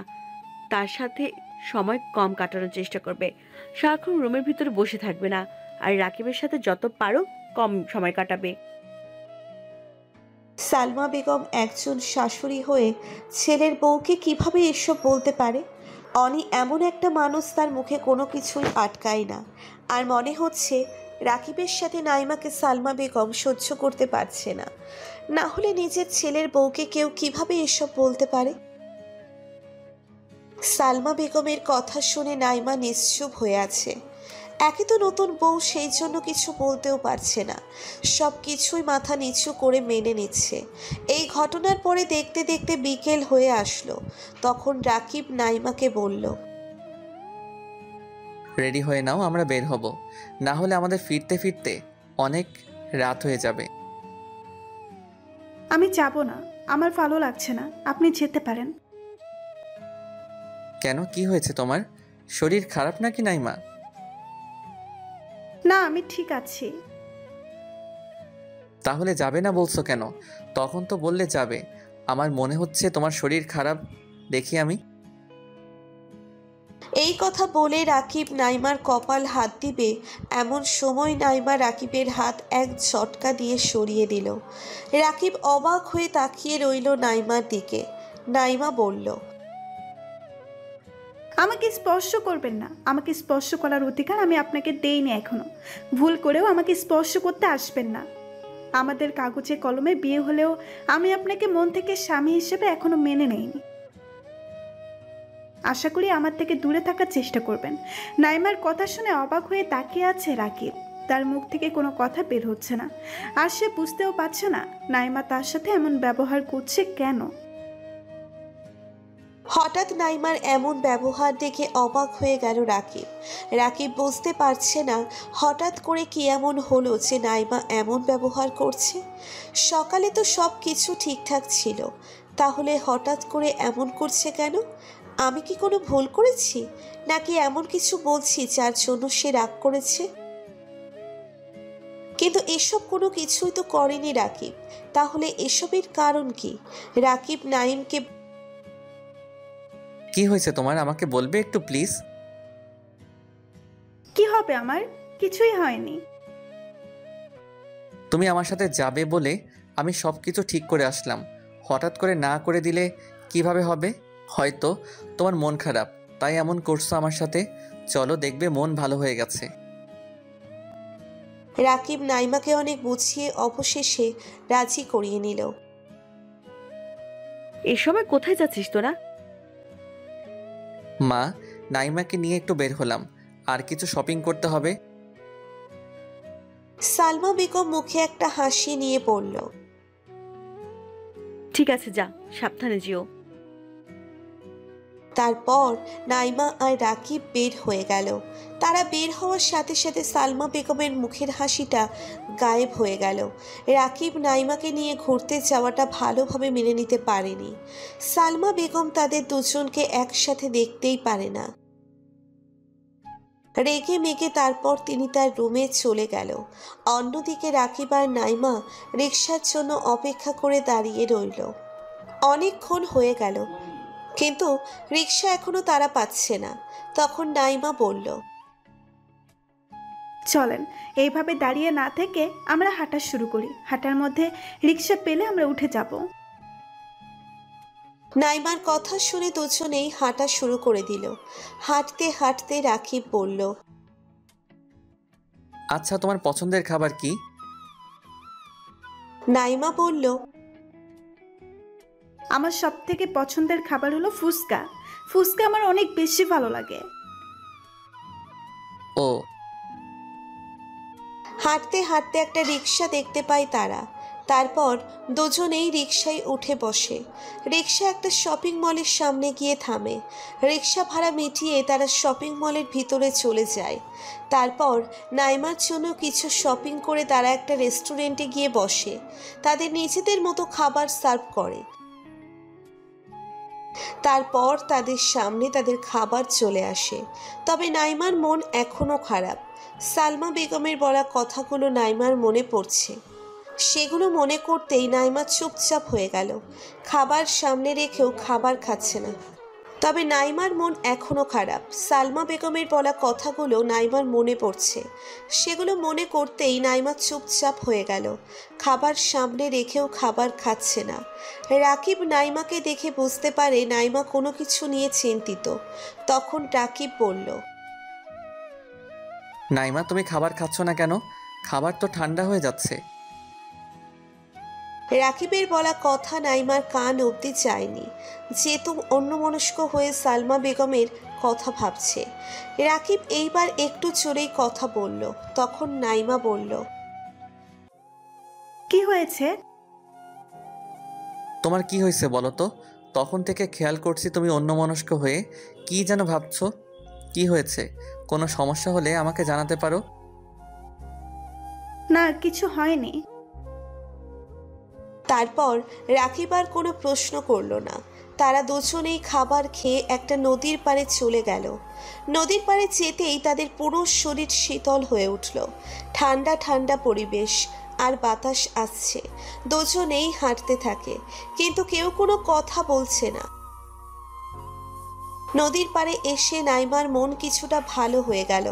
তার সাথে সময় কম কাটানোর চেষ্টা করবে। সারাক্ষণ রুমের ভিতরে বসে থাকবে না, আর রাকিবের সাথে যত পারো কম সময় কাটাবে। সালমা বেগম একজন শাশুড়ি হয়ে ছেলের বউকে কিভাবে এসব বলতে পারে? অনি এমন একটা মানুষ, তার মুখে কোনো কিছুই আটকায় না। আর মনে হচ্ছে রাকিবের সাথে নাইমাকে সালমা বেগম সহ্য করতে পারছে না। না হলে নিজের ছেলের বউকে কেউ কিভাবে এসব বলতে পারে? সালমা বেগমের কথা শুনে নাইমা নিশ্চুপ হয়ে আছে। একে তো নতুন বউ, সেই জন্য কিছু বলতেও পারছে না, সব কিছুই মাথা নিচু করে মেনে নিচ্ছে। এই ঘটনার পরে দেখতে দেখতে বিকেল হয়ে আসলো। তখন রাকিব নাইমাকে বলল, রেডি হয়ে নাও, আমরা বের হব, না হলে আমাদের ফিরতে ফিরতে অনেক রাত হয়ে যাবে। আমি যাব না, আমার ভালো লাগছে না, আপনি যেতে পারেন। কেন, কি হয়েছে তোমার? শরীর খারাপ নাকি নাইমা? না, আমি ঠিক আছি। তাহলে যাবে না বলছো কেন? তখন তো বললে যাবে। আমার মনে হচ্ছে তোমার শরীর খারাপ দেখি আমি। এই কথা বলে রাকিব নাইমার কপাল হাত দিবে এমন সময় নাইমা রাকিবের হাত এক ঝটকা দিয়ে সরিয়ে দিল। রাকিব অবাক হয়ে তাকিয়ে রইল নাইমার দিকে। নাইমা বলল, আমাকে স্পর্শ করবেন না, আমাকে স্পর্শ করার অধিকার আমি আপনাকে দেইনি এখনো। ভুল করেও আমাকে স্পর্শ করতে আসবেন না। আমাদের কাগজে কলমে বিয়ে হলেও আমি আপনাকে মন থেকে স্বামী হিসেবে এখনো মেনে নেইনি। আশা করি আমার থেকে দূরে থাকার চেষ্টা করবেন। নাইমার কথা শুনে অবাক হয়ে তাকিয়ে আছে রাকিব। তার মুখ থেকে কোনো কথা বের হচ্ছে না, আর সে বুঝতেও পারছে না নাইমা তার সাথে এমন ব্যবহার করছে কেন। হঠাৎ নাইমার এমন ব্যবহার দেখে অবাক হয়ে গেল রাকিব। রাকিব বুঝতে পারছে না হঠাৎ করে কি এমন হলো যে নাইমা এমন ব্যবহার করছে। সকালে তো সব কিছু ঠিকঠাক ছিল, তাহলে হঠাৎ করে এমন করছে কেন? আমি কি কোনো ভুল করেছি, নাকি এমন কিছু বলছি যার জন্য সে রাগ করেছে? কিন্তু এসব কোনো কিছুই তো করেনি রাকিব। তাহলে এসবের কারণ কি? রাকিব নাইমকে, কি হয়েছে তোমার, আমাকে বলবে একটু প্লিজ? কি হবে আমার? কিছুই হয়নি। তুমি আমার সাথে যাবে বলে আমি সব কিছু ঠিক করে আসলাম, হঠাৎ করে না করে দিলে কিভাবে হবে? হয়তো তোমার মন খারাপ, তাই এমন করছো আমার সাথে। চলো, দেখবে মন ভালো হয়ে গেছে। রাকিব নাইমাকে অনেক বুঝিয়ে অবশেষে রাজি করিয়ে নিল। এই সময় কোথায় যাচ্ছিস তোরা? মা, নাইমাকে নিয়ে একটু বের হলাম, আর কিছু শপিং করতে হবে। সালমা বেগম মুখে একটা হাসি নিয়ে বলল, ঠিক আছে, যা, সাবধানে যেও। তারপর নাইমা আর রাকিব বের হয়ে গেল। তারা বের হওয়ার সাথে সাথে সালমা বেগমের মুখের হাসিটা গায়েব হয়ে গেল। রাকিব নাইমাকে নিয়ে ঘুরতে যাওয়াটা ভালোভাবে মেনে নিতে পারেনি। সালমা বেগম তাদের দুজনকে একসাথে দেখতেই পারে না। রেগে মেগে তারপর তিনি তার রুমে চলে গেল। অন্যদিকে রাকিব আর নাইমা রিকশার জন্য অপেক্ষা করে দাঁড়িয়ে রইল। অনেকক্ষণ হয়ে গেল, কিন্তু রিকশা এখনো তারা পাচ্ছে না। তখন নাইমা বলল, চলেন, এইভাবে দাঁড়িয়ে না থেকে আমরা হাঁটা শুরু করি। হাঁটার মধ্যে রিক্সা পেলে আমরা উঠে যাব। নাইমার কথা শুনে দুজনেই হাঁটা শুরু করে দিল। হাঁটতে হাঁটতে রাকিব বলল, আচ্ছা, তোমার পছন্দের খাবার কি? নাইমা বলল, আমার সব থেকে পছন্দের খাবার হলো ফুচকা। ফুচকা আমার অনেক বেশি ভালো লাগে। ও। হাঁটতে হাঁটতে একটা রিকশা দেখতে পায় তারা। তারপর দুজনেই রিকশায় উঠে বসে। রিকশা একটা শপিং মলের সামনে গিয়ে থামে। রিকশা ভাড়া মিটিয়ে তারা শপিং মলের ভিতরে চলে যায়। তারপর নাইমার জন্য কিছু শপিং করে তারা একটা রেস্টুরেন্টে গিয়ে বসে। তাদের নিজেদের মতো খাবার সার্ভ করে। তারপর তাদের সামনে তাদের খাবার চলে আসে। তবে নাইমার মন এখনো খারাপ। সালমা বেগমের বলা কথাগুলো নাইমার মনে পড়ছে। সেগুলো মনে করতেই নাইমা চুপচাপ হয়ে গেল। খাবার সামনে রেখেও খাবার খাচ্ছে না। তবে নাইমার মন এখনো খারাপ। সালমা বেগমের বলা কথাগুলো নাইমার মনে পড়ছে। সেগুলো মনে করতেই নাইমা চুপচাপ হয়ে গেল। খাবার সামনে রেখেও খাবার খাচ্ছে না। রাকিব নাইমাকে দেখে বুঝতে পারে নাইমা কোনো কিছু নিয়ে চিন্তিত। তখন রাকিব বলল, নাইমা, তুমি খাবার খাচ্ছ না কেন? খাবার তো ঠান্ডা হয়ে যাচ্ছে। রাকিবের বলা কথা নাইমার কান অবধি যায়নি, যেহেতু অন্যমনস্ক হয়ে সালমা বেগমের কথা ভাবছে। রাকিব এইবার একটু জোরেই কথা বলল। তখন নাইমা বলল, কি হয়েছে? তোমার কি হয়েছে বলো তো? তখন থেকে খেয়াল করছি তুমি অন্যমনস্ক হয়ে কি যেন ভাবছো। কি হয়েছে? কোনো সমস্যা হলে আমাকে জানাতে পারো। না, কিছু হয়নি। তারপর রাকিব আর কোনো প্রশ্ন করলো না। তারা দুজনেই খাবার খেয়ে একটা নদীর পাড়ে চলে গেল। নদীর পাড়ে যেতেই তাদের পুরো শরীর শীতল হয়ে উঠল। ঠান্ডা ঠান্ডা পরিবেশ আর বাতাস আসছে। দুজনেই হাঁটতে থাকে, কিন্তু কেউ কোনো কথা বলছে না। নদীর পাড়ে এসে নাইমার মন কিছুটা ভালো হয়ে গেল।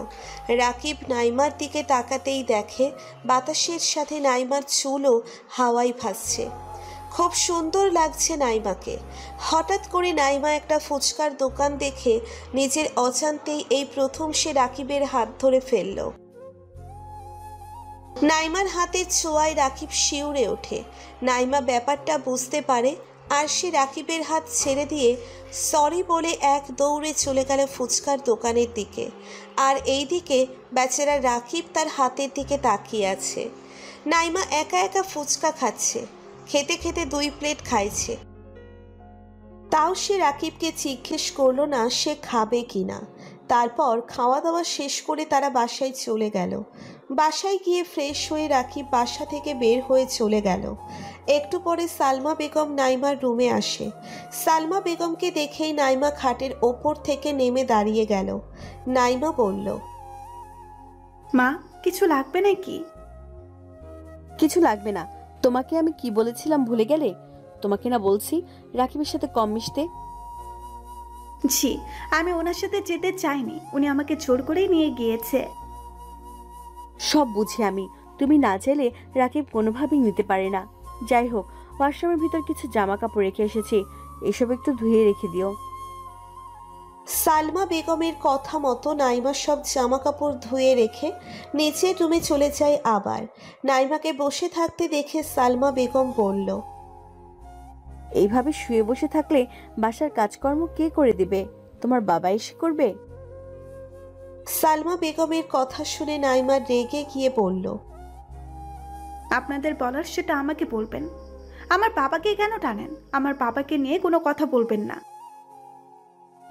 রাকিব নাইমার দিকে তাকাতেই দেখে বাতাসের সাথে নাইমার চুলও হাওয়ায় ভাসছে। খুব সুন্দর লাগছে নাইমাকে। হঠাৎ করে নাইমা একটা ফুচকার দোকান দেখে নিজের অজান্তেই এই প্রথম সে রাকিবের হাত ধরে ফেলল। নাইমার হাতের ছোঁয়ায় রাকিব শিউরে ওঠে। নাইমা ব্যাপারটা বুঝতে পারে আর সে রাকিবের হাত ছেড়ে দিয়ে সরি বলে এক দৌড়ে চলে গেল ফুচকার দোকানের দিকে। আর এই দিকে বেচারা রাকিব তার হাতের দিকে তাকিয়ে আছে। নাইমা একা একা ফুচকা খাচ্ছে, খেতে খেতে 2 প্লেট খাইছে। তাও সে রাকিবকে জিজ্ঞেস করলো না সে খাবে কিনা। তারপর খাওয়া দাওয়া শেষ করে তারা বাসায় চলে গেল। বাসায় গিয়ে ফ্রেশ হয়ে রাকিব বাসা থেকে বের হয়ে চলে গেল। একটু পরে সালমা বেগম নাইমার রুমে আসে। সালমা বেগমকে দেখেই নাইমা খাটের ওপর থেকে নেমে দাঁড়িয়ে গেল। নাইমা বলল, মা, কিছু লাগবে নাকি? কিছু লাগবে না। তোমাকে আমি কি বলেছিলাম ভুলে গেলে? তোমাকে না বলছি রাকিবের সাথে কম মিশতে? জি, আমি ওনার সাথে যেতে চাইনি, উনি আমাকে জোর করেই নিয়ে গিয়েছে। সব বুঝি আমি, তুমি না চাইলে রাকিব কোনোভাবেই নিতে পারে না। যাই হোক, ওয়াশরুমের ভিতর কিছু জামা কাপড় রেখে এসেছি, এসব একটু ধুয়ে রেখে দিও। সালমা বেগমের কথা মতো নাইমা সব জামা কাপড় ধুয়ে রেখে নিচের রুমে চলে যায়। আবার নাইমাকে বসে থাকতে দেখে সালমা বেগম বলল, এইভাবে শুয়ে বসে থাকলে বাসার কাজকর্ম কে করে দিবে? তোমার বাবা এসে করবে? সালমা বেগমের কথা শুনে নাইমা রেগে গিয়ে বলল, আপনাদের বলার সেটা আমাকে বলবেন। আমার বাবাকে কেন টানেন? আমার বাবাকে নিয়ে কোনো কথা বলবেন না।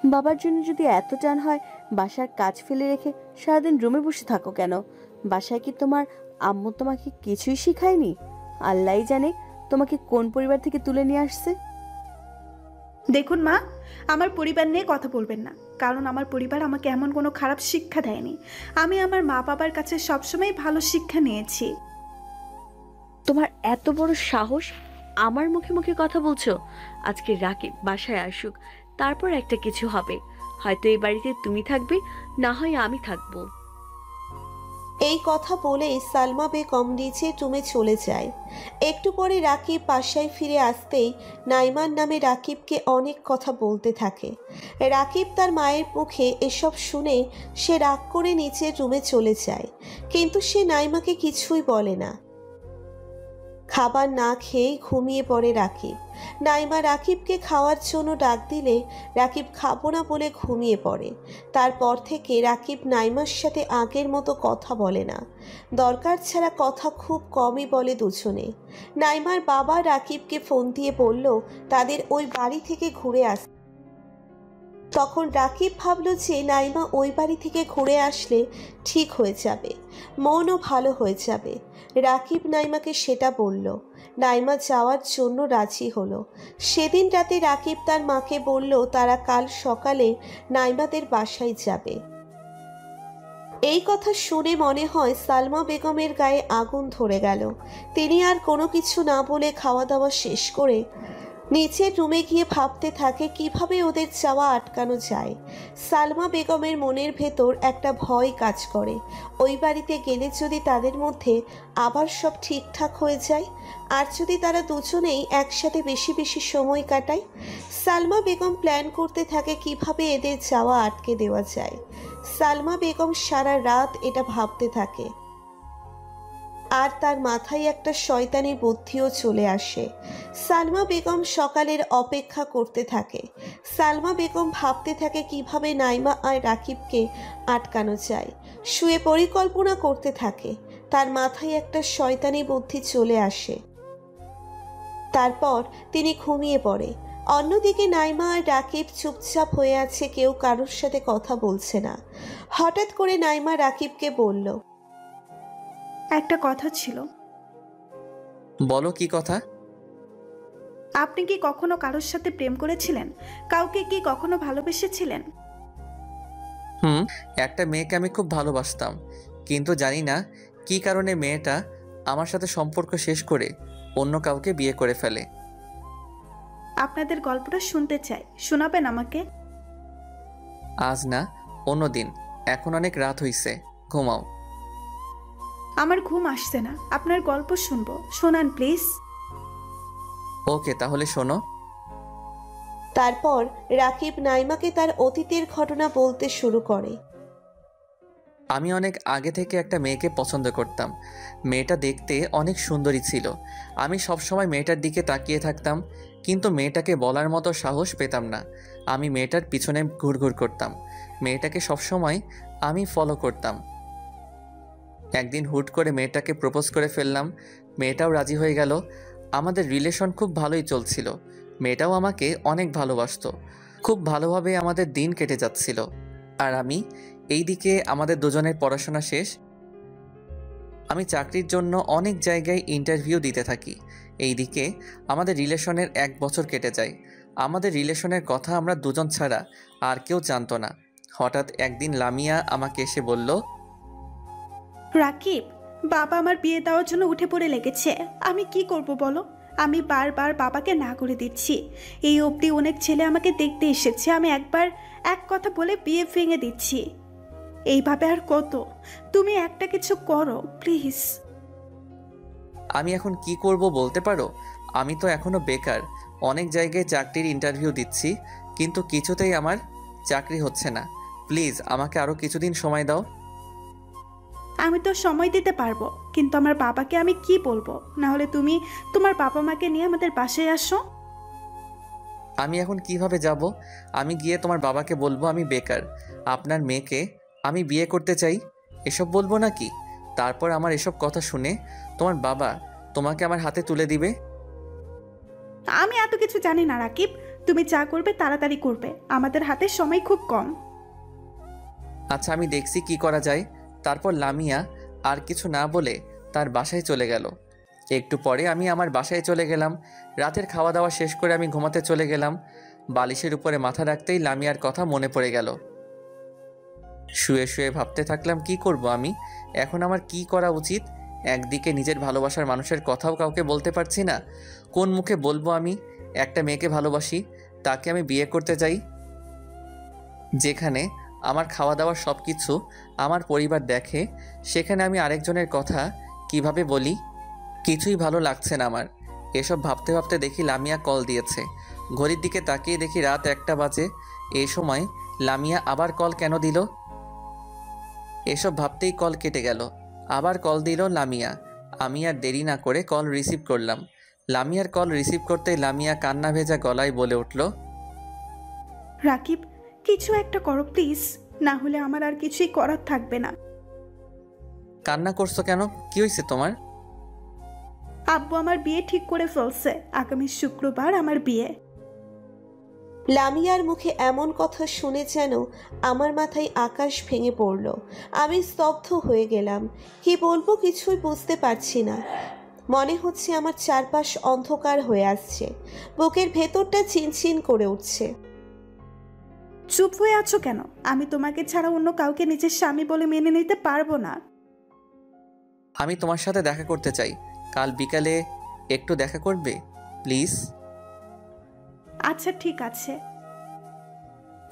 বাবার জন্য যদি এত টান হয়, বাসার কাজ ফেলে রেখে সারাদিন রুমে বসে থাকো কেন? বাসায় কি তোমার আম্মু তোমাকে কিছুই শিখায়নি? আল্লাহই জানে তোমাকে কোন পরিবার থেকে তুলে নিয়ে আসছে। দেখুন মা, আমার পরিবার নিয়ে কথা বলবেন না, কারণ আমার পরিবার আমাকে এমন কোনো খারাপ শিক্ষা দেয়নি। আমি আমার মা বাবার কাছে সবসময় ভালো শিক্ষা নিয়েছি। তোমার এত বড় সাহস, আমার মুখে মুখে কথা বলছো? আজকে রাকিব বাসায় আসুক, তারপর একটা কিছু হবে। হয়তো এই বাড়িতে তুমি থাকবে, না হয় আমি থাকবো। এই কথা বলেই সালমা বেগম নিচের রুমে চলে যায়। একটু পরে রাকিব বাসায় ফিরে আসতেই নাইমার নামে রাকিবকে অনেক কথা বলতে থাকে। রাকিব তার মায়ের মুখে এসব শুনে সে রাগ করে নিচের রুমে চলে যায়, কিন্তু সে নাইমাকে কিছুই বলে না। খাবার না খেয়ে ঘুমিয়ে পড়ে রাকিব। নাইমা রাকিবকে খাওয়ার জন্য ডাক দিলে রাকিব খাবো না বলে ঘুমিয়ে পড়ে। তারপর থেকে রাকিব নাইমার সাথে আগের মতো কথা বলে না। দরকার ছাড়া কথা খুব কমই বলে দুজনে। নাইমার বাবা রাকিবকে ফোন দিয়ে বলল তাদের ওই বাড়ি থেকে ঘুরে আস। তখন রাকিব ভাবল যে নাইমা ওই বাড়ি থেকে ঘুরে আসলে ঠিক হয়ে যাবে, মনও ভালো হয়ে যাবে। রাকিব নাইমাকে সেটা বলল। নাইমা যাওয়ার জন্য রাজি হলো। সেদিন রাতে রাকিব তার মাকে বলল তারা কাল সকালে নাইমাদের বাসায় যাবে। এই কথা শুনে মনে হয় সালমা বেগমের গায়ে আগুন ধরে গেল। তিনি আর কোনো কিছু না বলে খাওয়া দাওয়া শেষ করে নিচের রুমে গিয়ে ভাবতে থাকে কিভাবে ওদের যাওয়া আটকানো যায়। সালমা বেগমের মনের ভেতর একটা ভয় কাজ করে, ওই বাড়িতে গেলে যদি তাদের মধ্যে আবার সব ঠিকঠাক হয়ে যায়, আর যদি তারা দুজনেই একসাথে বেশি বেশি সময় কাটায়। সালমা বেগম প্ল্যান করতে থাকে কিভাবে এদের যাওয়া আটকে দেওয়া যায়। সালমা বেগম সারা রাত এটা ভাবতে থাকে, আর তার মাথায় একটা শয়তানি বুদ্ধিও চলে আসে। সালমা বেগম সকালের অপেক্ষা করতে থাকে। সালমা বেগম ভাবতে থাকে কিভাবে নাইমা আর রাকিবকে আটকানো যায়। শুয়ে পরিকল্পনা করতে থাকে, তার মাথায় একটা শয়তানি বুদ্ধি চলে আসে। তারপর তিনি ঘুমিয়ে পড়ে। অন্যদিকে নাইমা আর রাকিব চুপচাপ হয়ে আছে, কেউ কারোর সাথে কথা বলছে না। হঠাৎ করে নাইমা রাকিবকে বলল, একটা কথা ছিল। বলো কি কথা? আপনি কি কখনো কারোর সাথে প্রেম করেছিলেন? কাউকে কি কখনো ভালোবেসেছিলেন? একটা মেয়েকে আমি খুব ভালোবাসতাম, কিন্তু জানি না কি কারণে মেয়েটা আমার সাথে সম্পর্ক শেষ করে অন্য কাউকে বিয়ে করে ফেলে। আপনাদের গল্পটা শুনতে চাই, শোনাবেন আমাকে? আজ না, অন্য দিন। এখন অনেক রাত হইছে, ঘুমাও। আমার ঘুম আসছে না, আপনার গল্প শুনবো, শোনান প্লিজ। ওকে, তাহলে শোনো। তারপর রাকিব নাইমাকে তার অতীতের ঘটনা বলতে শুরু করে। আমি অনেক আগে থেকে একটা মেয়েকে পছন্দ করতাম। মেয়েটা দেখতে অনেক সুন্দরী ছিল। আমি সবসময় মেয়েটার দিকে তাকিয়ে থাকতাম, কিন্তু মেয়েটাকে বলার মতো সাহস পেতাম না। আমি মেয়েটার পিছনে ঘুরঘুর করতাম। মেয়েটাকে সবসময় আমি ফলো করতাম। একদিন হুট করে মেয়েটাকে প্রপোজ করে ফেললাম। মেয়েটাও রাজি হয়ে গেল। আমাদের রিলেশন খুব ভালোই চলছিল। মেয়েটাও আমাকে অনেক ভালোবাসতো। খুব ভালোভাবে আমাদের দিন কেটে যাচ্ছিল। আর আমি এইদিকে আমাদের দুজনের পড়াশোনা শেষ। আমি চাকরির জন্য অনেক জায়গায় ইন্টারভিউ দিতে থাকি। এইদিকে আমাদের রিলেশনের 1 বছর কেটে যায়। আমাদের রিলেশনের কথা আমরা দুজন ছাড়া আর কেউ জানতো না। হঠাৎ একদিন লামিয়া আমাকে এসে বলল, রাকিব, বাবা আমার বিয়ে দেওয়ার জন্য উঠে পড়ে লেগেছে। আমি কি করব বলো? আমি বারবার বাবাকে না করে দিচ্ছি। এই অবধি অনেক ছেলে আমাকে দেখতে এসেছে, আমি একবার এক কথা বলে বিয়ে ভেঙে দিচ্ছি। এইভাবে আর কত? তুমি একটা কিছু করো প্লিজ। আমি এখন কি করব বলতে পারো? আমি তো এখনো বেকার। অনেক জায়গায় চাকরির ইন্টারভিউ দিচ্ছি, কিন্তু কিছুতেই আমার চাকরি হচ্ছে না। প্লিজ আমাকে আরও কিছুদিন সময় দাও। আমি তো সময় দিতে পারবো, কিন্তু আমার বাবাকে আমি কি বলবো? না হলে তুমি তোমার বাবা মাকে নিয়ে আমাদের বাসায় আসো। আমি এখন কিভাবে যাব? আমি গিয়ে তোমার বাবাকে বলবো আমি বেকার, আপনার মেয়েকে আমি বিয়ে করতে চাই, এসব বলবো নাকি? তারপর আমার এসব কথা শুনে তোমার বাবা তোমাকে আমার হাতে তুলে দিবে। আমি এত কিছু জানি না রাকিব, তুমি যা করবে তাড়াতাড়ি করবে, আমাদের হাতে সময় খুব কম। আচ্ছা, আমি দেখছি কি করা যায়। তারপর লামিয়া আর কিছু না বলে তার বাসায় চলে গেল। একটু পরে আমি আমার বাসায় চলে গেলাম। রাতের খাওয়া দাওয়া শেষ করে আমি ঘুমাতে চলে গেলাম। বালিশের উপরে মাথা রাখতেই লামিয়ার কথা মনে পড়ে গেল। শুয়ে শুয়ে ভাবতে থাকলাম কি করব আমি এখন, আমার কি করা উচিত। একদিকে নিজের ভালোবাসার মানুষের কথাও কাউকে বলতে পারছি না। কোন মুখে বলবো আমি একটা মেয়েকে ভালোবাসি, তাকে আমি বিয়ে করতে চাই? যেখানে আমার খাওয়া দাওয়া সব কিছু আমার পরিবার দেখে, সেখানে আমি আরেকজনের কথা কিভাবে বলি? কিছুই ভালো লাগছে না আমার। এসব ভাবতে ভাবতে দেখি লামিয়া কল দিয়েছে। ঘড়ির দিকে তাকিয়ে দেখি রাত 1টা বাজে। এই সময় লামিয়া আবার কল কেন দিল? এসব ভাবতেই কল কেটে গেল। আবার কল দিল লামিয়া। আমি আর দেরি না করে কল রিসিভ করলাম। লামিয়ার কল রিসিভ করতেই লামিয়া কান্না ভেজা গলায় বলে উঠল, রাকিব, কিছু একটা করো প্লিজ, না হলে আমার আর কিছুই করার থাকবে না। কান্না করছো কেন? কি হয়েছে তোমার? আব্বু আমার বিয়ে ঠিক করে ফেলছে, আগামী শুক্রবার আমার বিয়ে। লামিয়ার মুখে এমন কথা শুনে যেন আমার মাথায় আকাশ ভেঙে পড়ল। আমি স্তব্ধ হয়ে গেলাম। কি বলবো কিছুই বুঝতে পারছি না। মনে হচ্ছে আমার চারপাশ অন্ধকার হয়ে আসছে, বুকের ভেতরটা চিনচিন করে উঠছে। চুপ হয়ে আছো কেন? আমি তোমাকে ছাড়া অন্য কাউকে নিজের স্বামী বলে মেনে নিতে পারবো না। আমি তোমার সাথে দেখা করতে চাই। কাল বিকালে একটু দেখা করবে প্লিজ? আচ্ছা ঠিক আছে।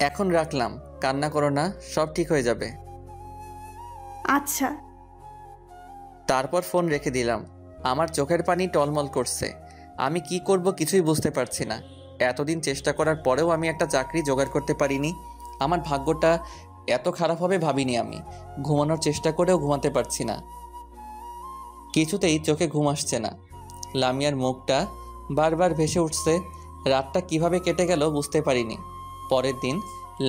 এখন রাখলাম, কান্না করো না, সব ঠিক হয়ে যাবে। আচ্ছা। তারপর ফোন রেখে দিলাম। আমার চোখের পানি টলমল করছে। আমি কি করব কিছুই বুঝতে পারছি না। এতদিন চেষ্টা করার পরেও আমি একটা চাকরি জোগাড় করতে পারিনি। আমার ভাগ্যটা এত খারাপ হবে ভাবিনি আমি। ঘুমানোর চেষ্টা করেও ঘুমাতে পারছি না, কিছুতেই চোখে ঘুম আসছে না। লামিয়ার মুখটা বারবার ভেসে উঠছে। রাতটা কিভাবে কেটে গেল বুঝতে পারিনি। পরের দিন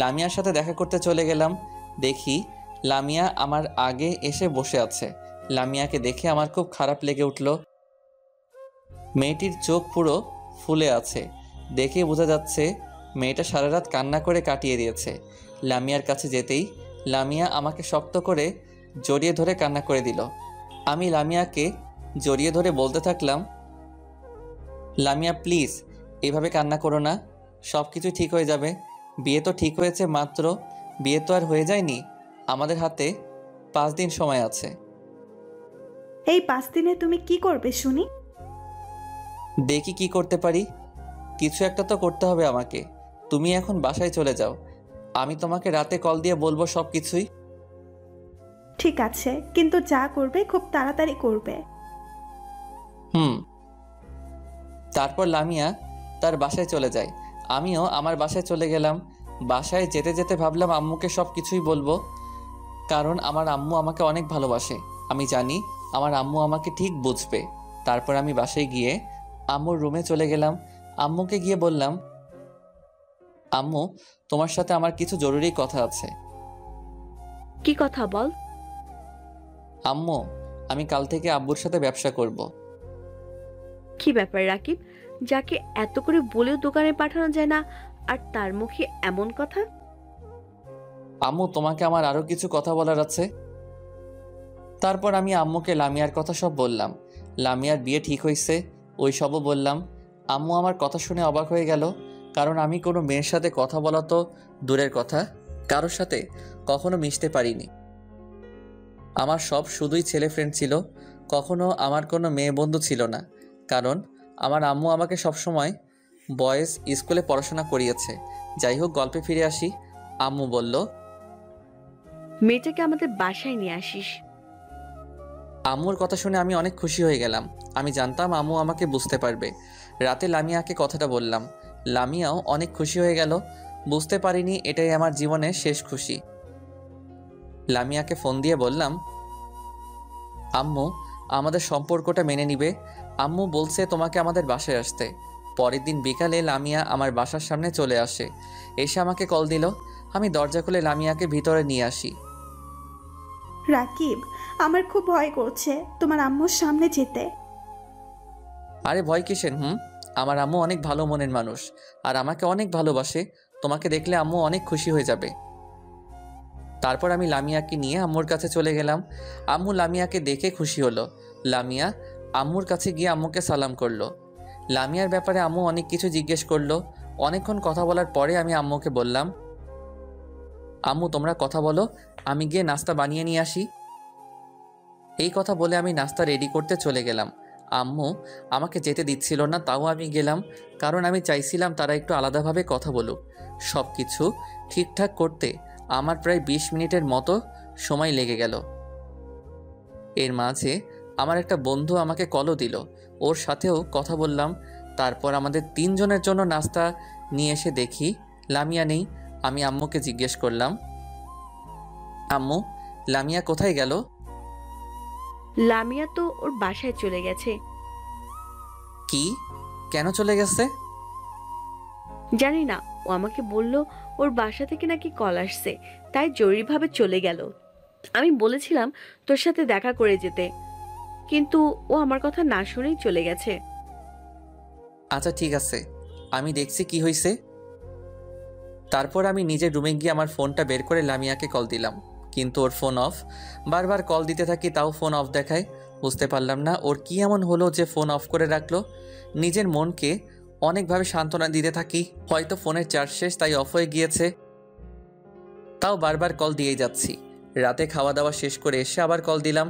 লামিয়ার সাথে দেখা করতে চলে গেলাম। দেখি লামিয়া আমার আগে এসে বসে আছে। লামিয়াকে দেখে আমার খুব খারাপ লেগে উঠল। মেয়েটির চোখ পুরো ফুলে আছে, দেখে বোঝা যাচ্ছে মেয়েটা সারা রাত কান্না করে কাটিয়ে দিয়েছে। লামিয়ার কাছে যেতেই লামিয়া আমাকে শক্ত করে জড়িয়ে ধরে কান্না করে দিল। আমি লামিয়াকে জড়িয়ে ধরে বলতে থাকলাম, লামিয়া প্লিজ এভাবে কান্না করো না, সব কিছু ঠিক হয়ে যাবে। বিয়ে তো ঠিক হয়েছে মাত্র, বিয়ে তো আর হয়ে যায়নি। আমাদের হাতে 5 দিন সময় আছে। এই 5 দিনে তুমি কি করবে শুনি? দেখি কি করতে পারি, কিছু একটা তো করতে হবে আমাকে। তুমি এখন বাসায় চলে যাও, আমি তোমাকে রাতে কল দিয়ে বলবো সব কিছুই। ঠিক আছে, কিন্তু যা করবে খুব তাড়াতাড়ি করবে। তারপর লামিয়া তার বাসায় চলে যায়, আমিও আমার বাসায় চলে গেলাম। বাসায় যেতে যেতে ভাবলাম আম্মুকে সব কিছুই বলবো, কারণ আমার আম্মু আমাকে অনেক ভালোবাসে। আমি জানি আমার আম্মু আমাকে ঠিক বুঝবে। তারপর আমি বাসায় গিয়ে আম্মুর রুমে চলে গেলাম। আম্মুকে গিয়ে বললাম, আম্মু তোমার সাথে আমার কিছু জরুরি কথা আছে। কি কথা বল? আম্মু আমি কাল থেকে আব্বুর সাথে ব্যবসা করব। কি ব্যাপার রাকিব, যাকে এত করে বলেও দোকানে পাঠানো যায় না, আর তার মুখে এমন কথা? আম্মু তোমাকে আমার আরো কিছু কথা বলার আছে। তারপর আমি আম্মুকে লামিয়ার কথা সব বললাম। লামিয়ার বিয়ে ঠিক হয়েছে ওই সবও বললাম। আম্মু আমার কথা শুনে অবাক হয়ে গেল, কারণ আমি কোনো মেয়ের সাথে কথা বলা তো দূরের কথা, কারোর সাথে কখনো মিশতে পারিনি। আমার সব শুধুই ছেলে ফ্রেন্ড ছিল, কখনো আমার কোনো মেয়ে বন্ধু ছিল না। কারণ আমার আম্মু আমাকে সবসময় বয়েজ স্কুলে পড়াশোনা করিয়েছে। যাই হোক, গল্পে ফিরে আসি। আম্মু বলল, মেয়েটাকে আমাদের বাসায় নিয়ে আসিস। আম্মুর কথা শুনে আমি অনেক খুশি হয়ে গেলাম। আমি জানতাম আম্মু আমাকে বুঝতে পারবে। রাতে লামিয়াকে কথাটা বললাম, লামিয়াও অনেক খুশি হয়ে গেল। বুঝতে পারিনি এটাই আমার জীবনের শেষ খুশি। লামিয়াকে ফোন দিয়ে বললাম, আম্মু আমাদের সম্পর্কটা মেনে নিবে। আম্মু বলছে তোমাকে আমাদের বাসায় আসতে। পরের দিন বিকালে লামিয়া আমার বাসার সামনে চলে আসে, এসে আমাকে কল দিল। আমি দরজা খুলে লামিয়াকে ভিতরে নিয়ে আসি। রাকিব, আমার খুব ভয় করছে তোমার আম্মুর সামনে যেতে। আরে ভয় কিসের? আমার আম্মু অনেক ভালো মনের মানুষ, আর আমাকে অনেক ভালোবাসে। তোমাকে দেখলে আম্মু অনেক খুশি হয়ে যাবে। তারপর আমি লামিয়াকে নিয়ে আম্মুর কাছে চলে গেলাম। আম্মু লামিয়াকে দেখে খুশি হলো। লামিয়া আম্মুর কাছে গিয়ে আম্মুকে সালাম করলো। লামিয়ার ব্যাপারে আম্মু অনেক কিছু জিজ্ঞেস করলো। অনেকক্ষণ কথা বলার পরে আমি আম্মুকে বললাম, আম্মু তোমরা কথা বলো, আমি গিয়ে নাস্তা বানিয়ে নিয়ে আসি। এই কথা বলে আমি নাস্তা রেডি করতে চলে গেলাম। আম্মু আমাকে যেতে দিচ্ছিল না, তাও আমি গেলাম, কারণ আমি চাইছিলাম তারা একটু আলাদাভাবে কথা বলুক। সব কিছু ঠিকঠাক করতে আমার প্রায় 20 মিনিটের মতো সময় লেগে গেল। এর মাঝে আমার একটা বন্ধু আমাকে কলও দিল, ওর সাথেও কথা বললাম। তারপর আমাদের 3 জনের জন্য নাস্তা নিয়ে এসে দেখি লামিয়া নেই। আমি আম্মুকে জিজ্ঞেস করলাম, আম্মু লামিয়া কোথায় গেল? লামিয়া তো ওর বাসায় চলে গেছে। কি? কেন চলে গেছে? জানি না, ও আমাকে বলল ওর বাসা থেকে নাকি কল আসছে, তাই জরুরিভাবে চলে গেল। আমি বলেছিলাম তোর সাথে দেখা করে যেতে, কিন্তু ও আমার কথা না শুনেই চলে গেছে। আচ্ছা ঠিক আছে, আমি দেখছি কি হয়েছে। তারপর আমি নিজের রুমে গিয়ে আমার ফোনটা বের করে লামিয়াকে কল দিলাম, কিন্তু ওর ফোন অফ। বারবার কল দিতে থাকি, তাও ফোন অফ দেখায়। বুঝতে পারলাম না ওর কি এমন হলো যে ফোন অফ করে রাখলো। নিজের মনকে অনেকভাবে সান্ত্বনা দিতে থাকি, হয়তো ফোনের চার্জ শেষ তাই অফ হয়ে গিয়েছে। তাও বারবার কল দিয়েই যাচ্ছি। রাতে খাওয়া দাওয়া শেষ করে এসে আবার কল দিলাম,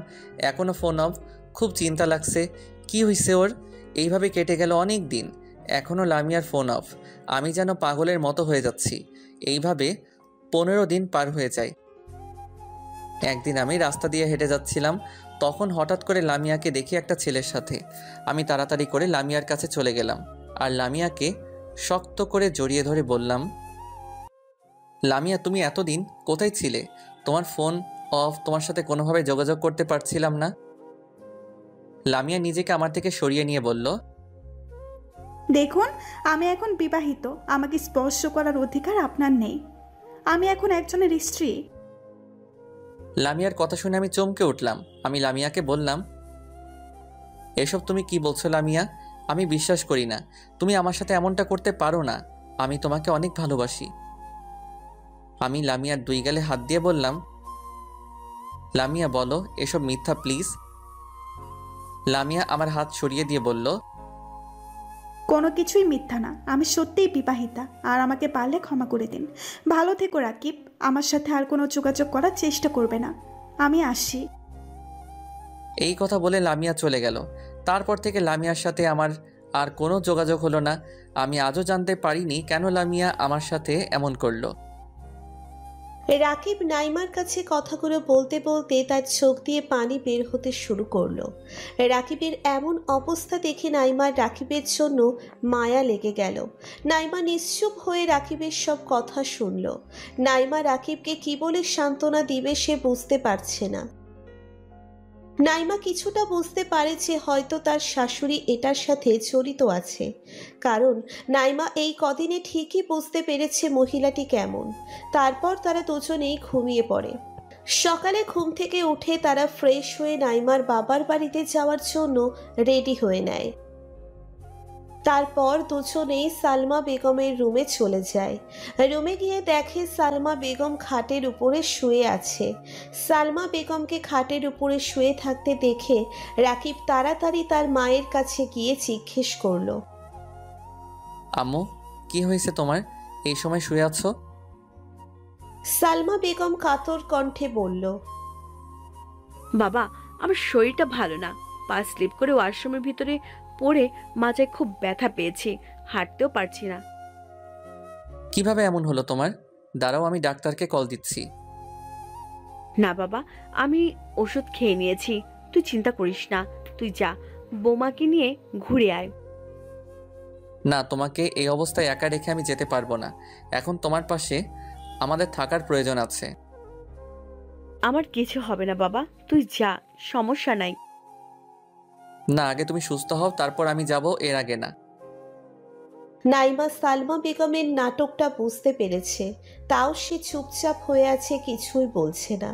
এখনও ফোন অফ। খুব চিন্তা লাগছে, কি হয়েছে ওর? এইভাবে কেটে গেল অনেক দিন। এখনও লামিয়ার ফোন অফ। আমি যেন পাগলের মতো হয়ে যাচ্ছি। এইভাবে 15 দিন পার হয়ে যায়। একদিন আমি রাস্তা দিয়ে হেঁটে যাচ্ছিলাম, তখন হঠাৎ করে লামিয়াকে দেখি একটা ছেলের সাথে। আমি তাড়াতাড়ি করে লামিয়ার কাছে চলে গেলাম আর লামিয়াকে শক্ত করে জড়িয়ে ধরে বললাম, লামিয়া তুমি এতদিন কোথায় ছিলে? তোমার ফোন অফ, তোমার সাথে কোনোভাবে যোগাযোগ করতে পারছিলাম না। লামিয়া নিজেকে আমার থেকে সরিয়ে নিয়ে বলল, দেখুন, আমি এখন বিবাহিত, আমাকে স্পর্শ করার অধিকার আপনার নেই। আমি এখন একজনের স্ত্রী। লামিয়ার কথা শুনে আমি চমকে উঠলাম। আমি লামিয়াকে বললাম, এসব তুমি কি বলছো লামিয়া? আমি বিশ্বাস করি না, তুমি আমার সাথে এমনটা করতে পারো না। আমি তোমাকে অনেক ভালোবাসি। আমি লামিয়ার 2 গালে হাত দিয়ে বললাম, লামিয়া বলো এসব মিথ্যা প্লিজ। লামিয়া আমার হাত সরিয়ে দিয়ে বলল, কোনো কিছুই মিথ্যা না, আমি সত্যিই বিবাহিতা, আর আমাকে পারলে ক্ষমা করে দিন। ভালো থেকো রাকিব, আমার সাথে আর কোনো যোগাযোগ করার চেষ্টা করবে না। আমি আসি। এই কথা বলে লামিয়া চলে গেল। তারপর থেকে লামিয়ার সাথে আমার আর কোনো যোগাযোগ হলো না। আমি আজও জানতে পারিনি কেন লামিয়া আমার সাথে এমন করলো। রাকিব নাইমার কাছে কথাগুলো বলতে বলতে তার চোখ দিয়ে পানি বের হতে শুরু করলো। রাকিবের এমন অবস্থা দেখে নাইমার রাকিবের জন্য মায়া লেগে গেল। নাইমা নিশ্চুপ হয়ে রাকিবের সব কথা শুনল। নাইমা রাকিবকে কি বলে সান্ত্বনা দিবে সে বুঝতে পারছে না। নাইমা কিছুটা বুঝতে পারে যে হয়তো তার শাশুড়ি এটার সাথে জড়িত আছে, কারণ নাইমা এই কদিনে ঠিকই বুঝতে পেরেছে মহিলাটি কেমন। তারপর তারা দুজনেই ঘুমিয়ে পড়ে। সকালে ঘুম থেকে উঠে তারা ফ্রেশ হয়ে নাইমার বাবার বাড়িতে যাওয়ার জন্য রেডি হয়ে নেয়। তারপর দুজনেই সালমা বেগমের রুমে চলে যায়। রুমে গিয়ে দেখে সালমা বেগম খাটের উপরে শুয়ে আছে। সালমা বেগমকে খাটের উপরে শুয়ে থাকতে দেখে রাকিব তাড়াতাড়ি তার মায়ের কাছে গিয়ে জিজ্ঞেস করলো, আম্মু কি হয়েছে তোমার? এই সময় শুয়ে আছো? সালমা বেগম কাতর কণ্ঠে বলল, বাবা, আমার শরীরটা ভালো না। পা স্লিপ করে ওয়াশরুমের ভিতরে পড়ে মাজায় খুব ব্যথা পেয়েছি, হাঁটতেও পারছি না। কিভাবে এমন হলো তোমার? দাঁড়াও আমি ডাক্তারকে কল দিচ্ছি। না বাবা, আমি ওষুধ খেয়ে নিয়েছি, তুই চিন্তা করিস না। তুই যা, বৌমাকে নিয়ে ঘুরে আয়। না, তোমাকে এই অবস্থায় একা রেখে আমি যেতে পারবো না। এখন তোমার পাশে আমাদের থাকার প্রয়োজন আছে। আমার কিছু হবে না বাবা, তুই যা, সমস্যা নাই। না, আগে তুমি সুস্থ হও, তারপর আমি যাব, এর আগে না। নাইমা সালমা বেগমের নাটকটা বুঝতে পেরেছে, তাও সে চুপচাপ হয়ে আছে, কিছুই বলছে না।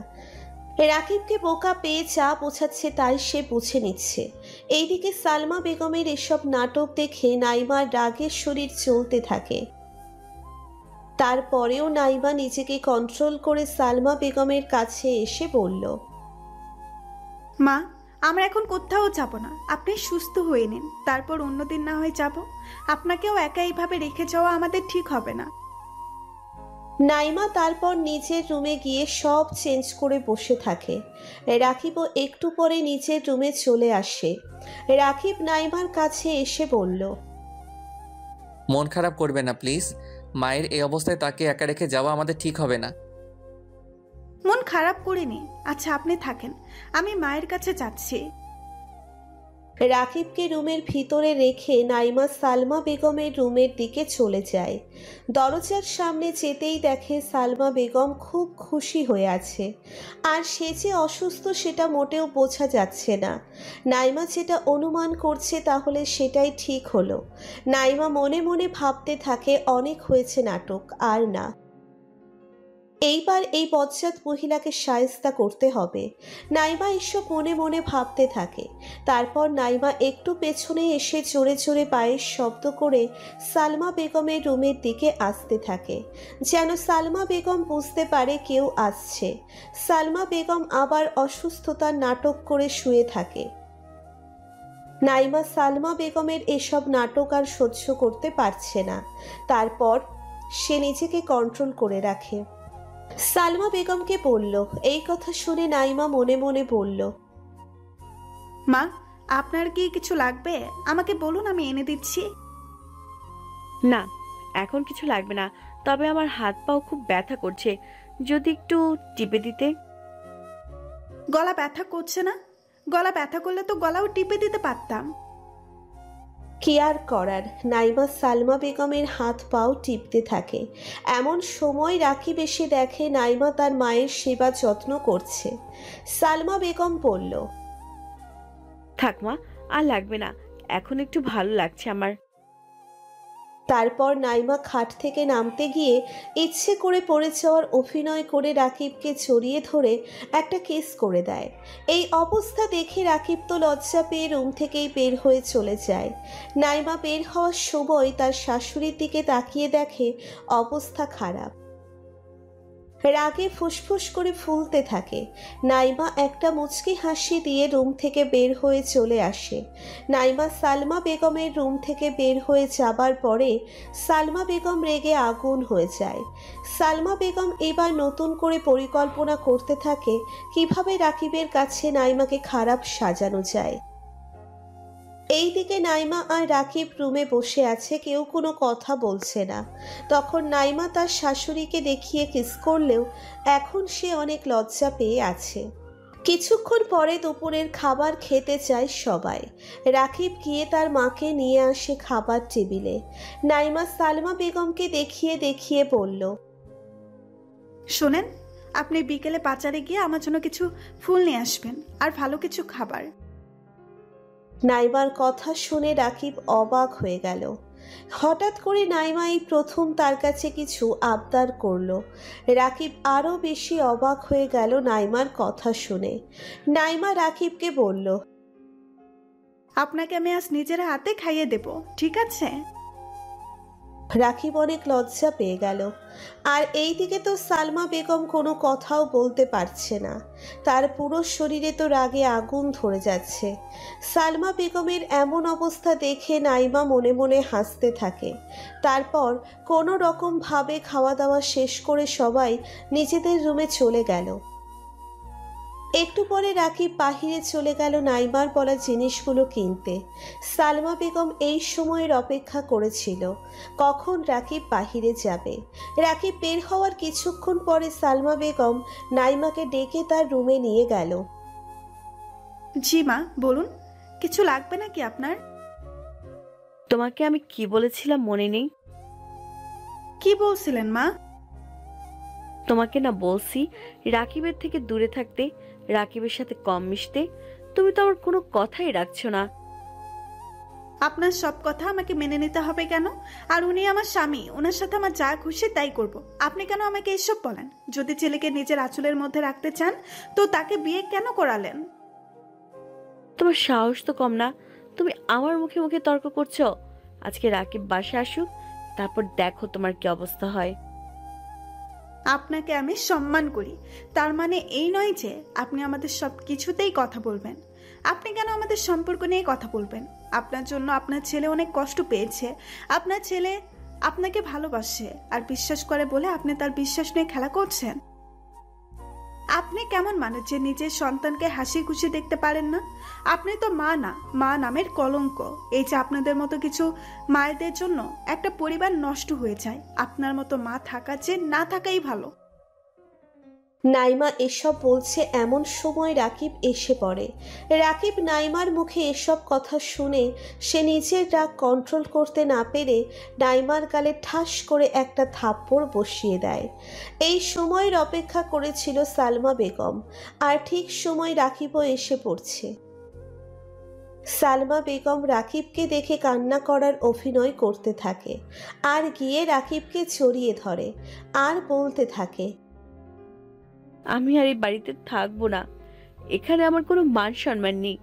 রাকিবকে বোকা পেয়ে যা বোঝাচ্ছে তাই সে বুঝে নিচ্ছে। এইদিকে সালমা বেগমের এসব নাটক দেখে নাইমার রাগের শরীর চলতে থাকে। তারপরেও নাইমা নিজেকে কন্ট্রোল করে সালমা বেগমের কাছে এসে বলল, মা, আমরা এখন কোথাও যাব না, আপনি সুস্থ হয়ে নিন, তারপর অন্যদিন না হয় যাব। আপনাকেও একা এইভাবে রেখে যাওয়া আমাদের ঠিক হবে না। নাইমা তারপর নিজের রুমে গিয়ে সব চেঞ্জ করে বসে থাকে। রাকিবও একটু পরে নিজের রুমে চলে আসে। রাকিব নাইমার কাছে এসে বলল, মন খারাপ করবে না প্লিজ। মায়ের এই অবস্থায় তাকে একা রেখে যাওয়া আমাদের ঠিক হবে না। মন খারাপ করিনি। আচ্ছা আপনি থাকেন, আমি মায়ের কাছে যাচ্ছি। রাকিবকে রুমের ভিতরে রেখে নাইমা সালমা বেগমের রুমের দিকে চলে যায়। দরজার সামনে যেতেই দেখে সালমা বেগম খুব খুশি হয়ে আছে, আর সে যে অসুস্থ সেটা মোটেও বোঝা যাচ্ছে না। নাইমা যেটা অনুমান করছে তাহলে সেটাই ঠিক হলো। নাইমা মনে মনে ভাবতে থাকে, অনেক হয়েছে নাটক, আর না। এইবার এই বজ্জাত মহিলাকে শায়েস্তা করতে হবে। নাইমা এসব মনে মনে ভাবতে থাকে। তারপর নাইমা একটু পেছনে এসে জোরে জোরে পায়ের শব্দ করে সালমা বেগমের রুমের দিকে আসতে থাকে, যেন সালমা বেগম বুঝতে পারে কেউ আসছে। সালমা বেগম আবার অসুস্থতার নাটক করে শুয়ে থাকে। নাইমা সালমা বেগমের এসব নাটক আর সহ্য করতে পারছে না। তারপর সে নিজেকে কন্ট্রোল করে রাখে। সালমা বেগমকে বলল। এই কথা শুনে নাইমা মনে মনে বলল, মা, আপনার কি কিছু লাগবে? আমাকে বলুন, আমি এনে দিচ্ছি। না, এখন কিছু লাগবে না, তবে আমার হাত পাও খুব ব্যথা করছে, যদি একটু টিপে দিতে। গলা ব্যথা করছে না? গলা ব্যথা করলে তো গলাও টিপে দিতে পারতাম। কি আর করার, নাইমা সালমা বেগমের হাত পাও টিপতে থাকে। এমন সময় রাকিব এসে দেখে নাইমা তার মায়ের সেবা যত্ন করছে। সালমা বেগম বলল, থাক মা, আর লাগবে না, এখন একটু ভালো লাগছে আমার। তারপর নাইমা খাট থেকে নামতে গিয়ে ইচ্ছে করে পড়ে যাওয়ার অভিনয় করে রাকিবকে জড়িয়ে ধরে একটা কিস করে দেয়। এই অবস্থা দেখে রাকিব তো লজ্জা পেয়ে রুম থেকেই বের হয়ে চলে যায়। নাইমা বের হওয়ার সময় তার শাশুড়ির দিকে তাকিয়ে দেখে অবস্থা খারাপ। রাগে ফুসফুস করে ফুলতে থাকে। নাইমা একটা মুচকি হাসি দিয়ে রুম থেকে বের হয়ে চলে আসে। নাইমা সালমা বেগমের রুম থেকে বের হয়ে যাবার পরে সালমা বেগম রেগে আগুন হয়ে যায়। সালমা বেগম এবার নতুন করে পরিকল্পনা করতে থাকে কিভাবে রাকিবের কাছে নাইমাকে খারাপ সাজানো যায়। এইদিকে নাইমা আর রাকিব রুমে বসে আছে, কেউ কোনো কথা বলছে না। তখন নাইমা তার শাশুড়িকে দেখিয়ে কিস করলেও এখন সে অনেক লজ্জা পেয়ে আছে। কিছুক্ষণ পরে দুপুরের খাবার খেতে চায় সবাই। রাকিব গিয়ে তার মাকে নিয়ে আসে খাবার টেবিলে। নাইমা সালমা বেগমকে দেখিয়ে দেখিয়ে বলল, শোনেন, আপনি বিকেলে বাজারে গিয়ে আমার জন্য কিছু ফুল নিয়ে আসবেন আর ভালো কিছু খাবার। নাইমার কথা শুনে রাকিব অবাক হয়ে গেল। হঠাৎ করে নাইমা এই প্রথম তার কাছে কিছু আবদার করলো। রাকিব আরও বেশি অবাক হয়ে গেল নাইমার কথা শুনে। নাইমা রাকিবকে বলল, আপনাকে আমি আজ নিজের হাতে খাইয়ে দেব, ঠিক আছে? রাকিব অনেক লজ্জা পেয়ে গেল। আর এইদিকে তো সালমা বেগম কোনো কথাও বলতে পারছে না। তার পুরো শরীরে তো রাগে আগুন ধরে যাচ্ছে। সালমা বেগমের এমন অবস্থা দেখে নাইমা মনে মনে হাসতে থাকে। তারপর কোনো রকম ভাবে খাওয়া দাওয়া শেষ করে সবাই নিজেদের রুমে চলে গেল। একটু পরে রাকিব বাহিরে চলে গেল নাইমার বলা জিনিসগুলো কিনতে। সালমা বেগম এই সময়ের অপেক্ষা করেছিল কখন রাকিব বাহিরে যাবে। রাকিব বের হওয়ার কিছুক্ষণ পরে সালমা বেগম নাইমাকে ডেকে তার রুমে নিয়ে গেল। জি মা, বলুন, কিছু লাগবে নাকি আপনার? তোমাকে আমি কি বলেছিলাম মনে নেই? কি বলছিলেন মা? তোমাকে না বলছি রাকিবের থেকে দূরে থাকতে, রাকিবের সাথে কম মিশতে। তুমি তো আমার কোনো কথাই রাখছো না। আপনার সব কথা আমাকে মেনে নিতে হবে কেন? আর উনি আমার স্বামী, ওনার সাথে আমার যা খুশি তাই করব। আপনি কেন আমাকে এসব বলেন? যদি ছেলেকে নিজের আঁচলের মধ্যে রাখতে চান তো তাকে বিয়ে কেন করালেন? তোমার সাহস তো কম না, তুমি আমার মুখে মুখে তর্ক করছো। আজকে রাকিব বাসায় আসুক, তারপর দেখো তোমার কি অবস্থা হয়। আপনাকে আমি সম্মান করি, তার মানে এই নয় যে আপনি আমাদের সব কিছুতেই কথা বলবেন। আপনি কেন আমাদের সম্পর্ক নিয়ে কথা বলবেন? আপনার জন্য আপনার ছেলে অনেক কষ্ট পেয়েছে। আপনার ছেলে আপনাকে ভালোবাসে আর বিশ্বাস করে বলে আপনি তার বিশ্বাস নিয়ে খেলা করছেন। আপনি কেমন মানুষ যে নিজের সন্তানকে হাসি খুশি দেখতে পারেন না? আপনি তো মা না, মা নামের কলঙ্ক। এই যে আপনাদের মতো কিছু মায়েদের জন্য একটা পরিবার নষ্ট হয়ে যায়। আপনার মতো মা থাকা যে না থাকাই ভালো। নাইমা এসব বলছে এমন সময় রাকিব এসে পড়ে। রাকিব নাইমার মুখে এসব কথা শুনে সে নিজের রাগ কন্ট্রোল করতে না পেরে নাইমার গালে ঠাস করে একটা থাপ্পড় বসিয়ে দেয়। এই সময়ের অপেক্ষা করেছিল সালমা বেগম, আর ঠিক সময় রাকিবও এসে পড়ছে। সালমা বেগম রাকিবকে দেখে কান্না করার অভিনয় করতে থাকে আর গিয়ে রাকিবকে জড়িয়ে ধরে আর বলতে থাকে, আমি আর এই বাড়িতে থাকবো না। এখানে আমার কোনো মান সম্মান নেই।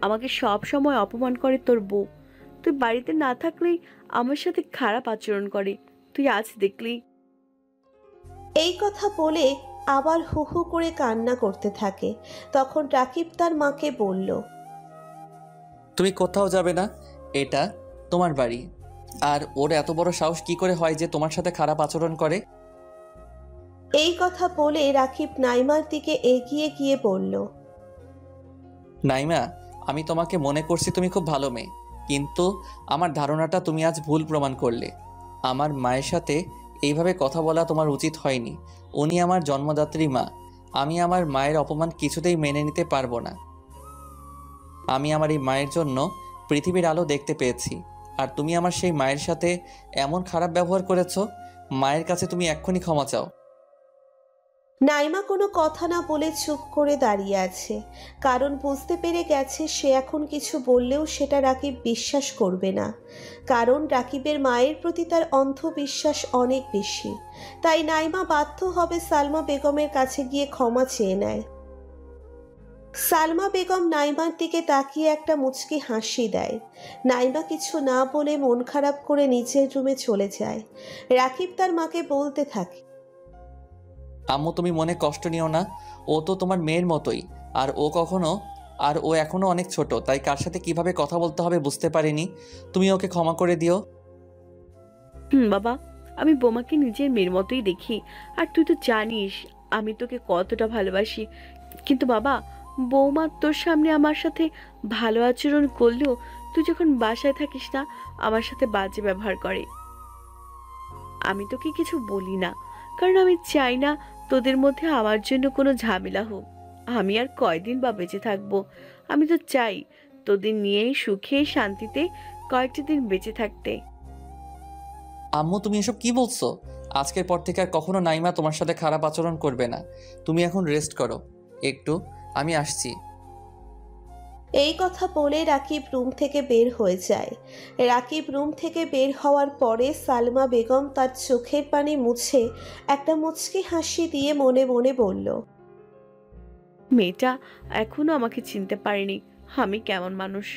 আমাকে সব সময় অপমান করে তোর বউ। তুই বাড়িতে না থাকলেই আমার সাথে খারাপ আচরণ করে, তুই আজ দেখলি। এই কথা বলে আবার হু হু করে কান্না করতে থাকে। তখন রাকিব তার মাকে বলল, তুমি কোথাও যাবে না, এটা তোমার বাড়ি। আর ওর এত বড় সাহস কি করে হয় যে তোমার সাথে খারাপ আচরণ করে? এই কথা বলে রাকিব নাইমার দিকে এগিয়ে গিয়ে বলল, নাইমা, আমি তোমাকে মনে করছি তুমি খুব ভালো মেয়ে, কিন্তু আমার ধারণাটা তুমি আজ ভুল প্রমাণ করলে। আমার মায়ের সাথে এইভাবে কথা বলা তোমার উচিত হয়নি। উনি আমার জন্মদাত্রী মা। আমি আমার মায়ের অপমান কিছুতেই মেনে নিতে পারবো না। আমি আমার এই মায়ের জন্য পৃথিবীর আলো দেখতে পেয়েছি, আর তুমি আমার সেই মায়ের সাথে এমন খারাপ ব্যবহার করেছো। মায়ের কাছে তুমি এক্ষুনি ক্ষমা চাও। নাইমা কোনো কথা না বলে চুপ করে দাঁড়িয়ে আছে, কারণ বুঝতে পেরে গেছে সে এখন কিছু বললেও সেটা রাকিব বিশ্বাস করবে না, কারণ রাকিবের মায়ের প্রতি তার অন্ধবিশ্বাস অনেক বেশি। তাই নাইমা বাধ্য হবে সালমা বেগমের কাছে গিয়ে ক্ষমা চেয়ে নেয়। সালমা বেগম নাইমার দিকে তাকিয়ে একটা মুচকি হাসি দেয়। নাইমা কিছু না বলে মন খারাপ করে নিচের রুমে চলে যায়। রাকিব তার মাকে বলতে থাকে, আম্মু তুমি মনে কষ্ট নিও না, ও তো তোমার মেয়ের মতোই। আর ও এখনো অনেক ছোট, তাই কার সাথে কিভাবে কথা বলতে হবে বুঝতে পারিনি। তুমি ওকে ক্ষমা করে দিও। বাবা, আমি বোমাকে নিজের মেয়ের মতোই দেখি, আর তুই তো জানিস আমি তোকে কতটা ভালোবাসি। কিন্তু বাবা, বৌমা তোর সামনে আমার সাথে ভালো আচরণ করলেও তুই যখন বাসায় থাকিস না আমার সাথে বাজে ব্যবহার করে। আমি তোকে কিছু বলি না, কারণ আমি চাই না তোদের মধ্যে আমার জন্য কোনো ঝামেলা হোক। আমি আর কয়দিন বা বেঁচে থাকবো? আমি তো চাই তোদের নিয়েই সুখে শান্তিতে কয়েকটা দিন বেঁচে থাকতে। আম্মু তুমি এসব কি বলছো? আজকের পর থেকে আর কখনো নাইমা তোমার সাথে খারাপ আচরণ করবে না। তুমি এখন রেস্ট করো একটু, আমি আসছি। এই কথা বলে রাকিব রুম থেকে বের হয়ে যায়। রাকিব রুম থেকে বের হওয়ার পরে সালমা বেগম তার চোখের পানি মুছে একটা মুচকি হাসি দিয়ে মনে মনে বলল, মেয়েটা এখনো আমাকে চিনতে পারেনি আমি কেমন মানুষ।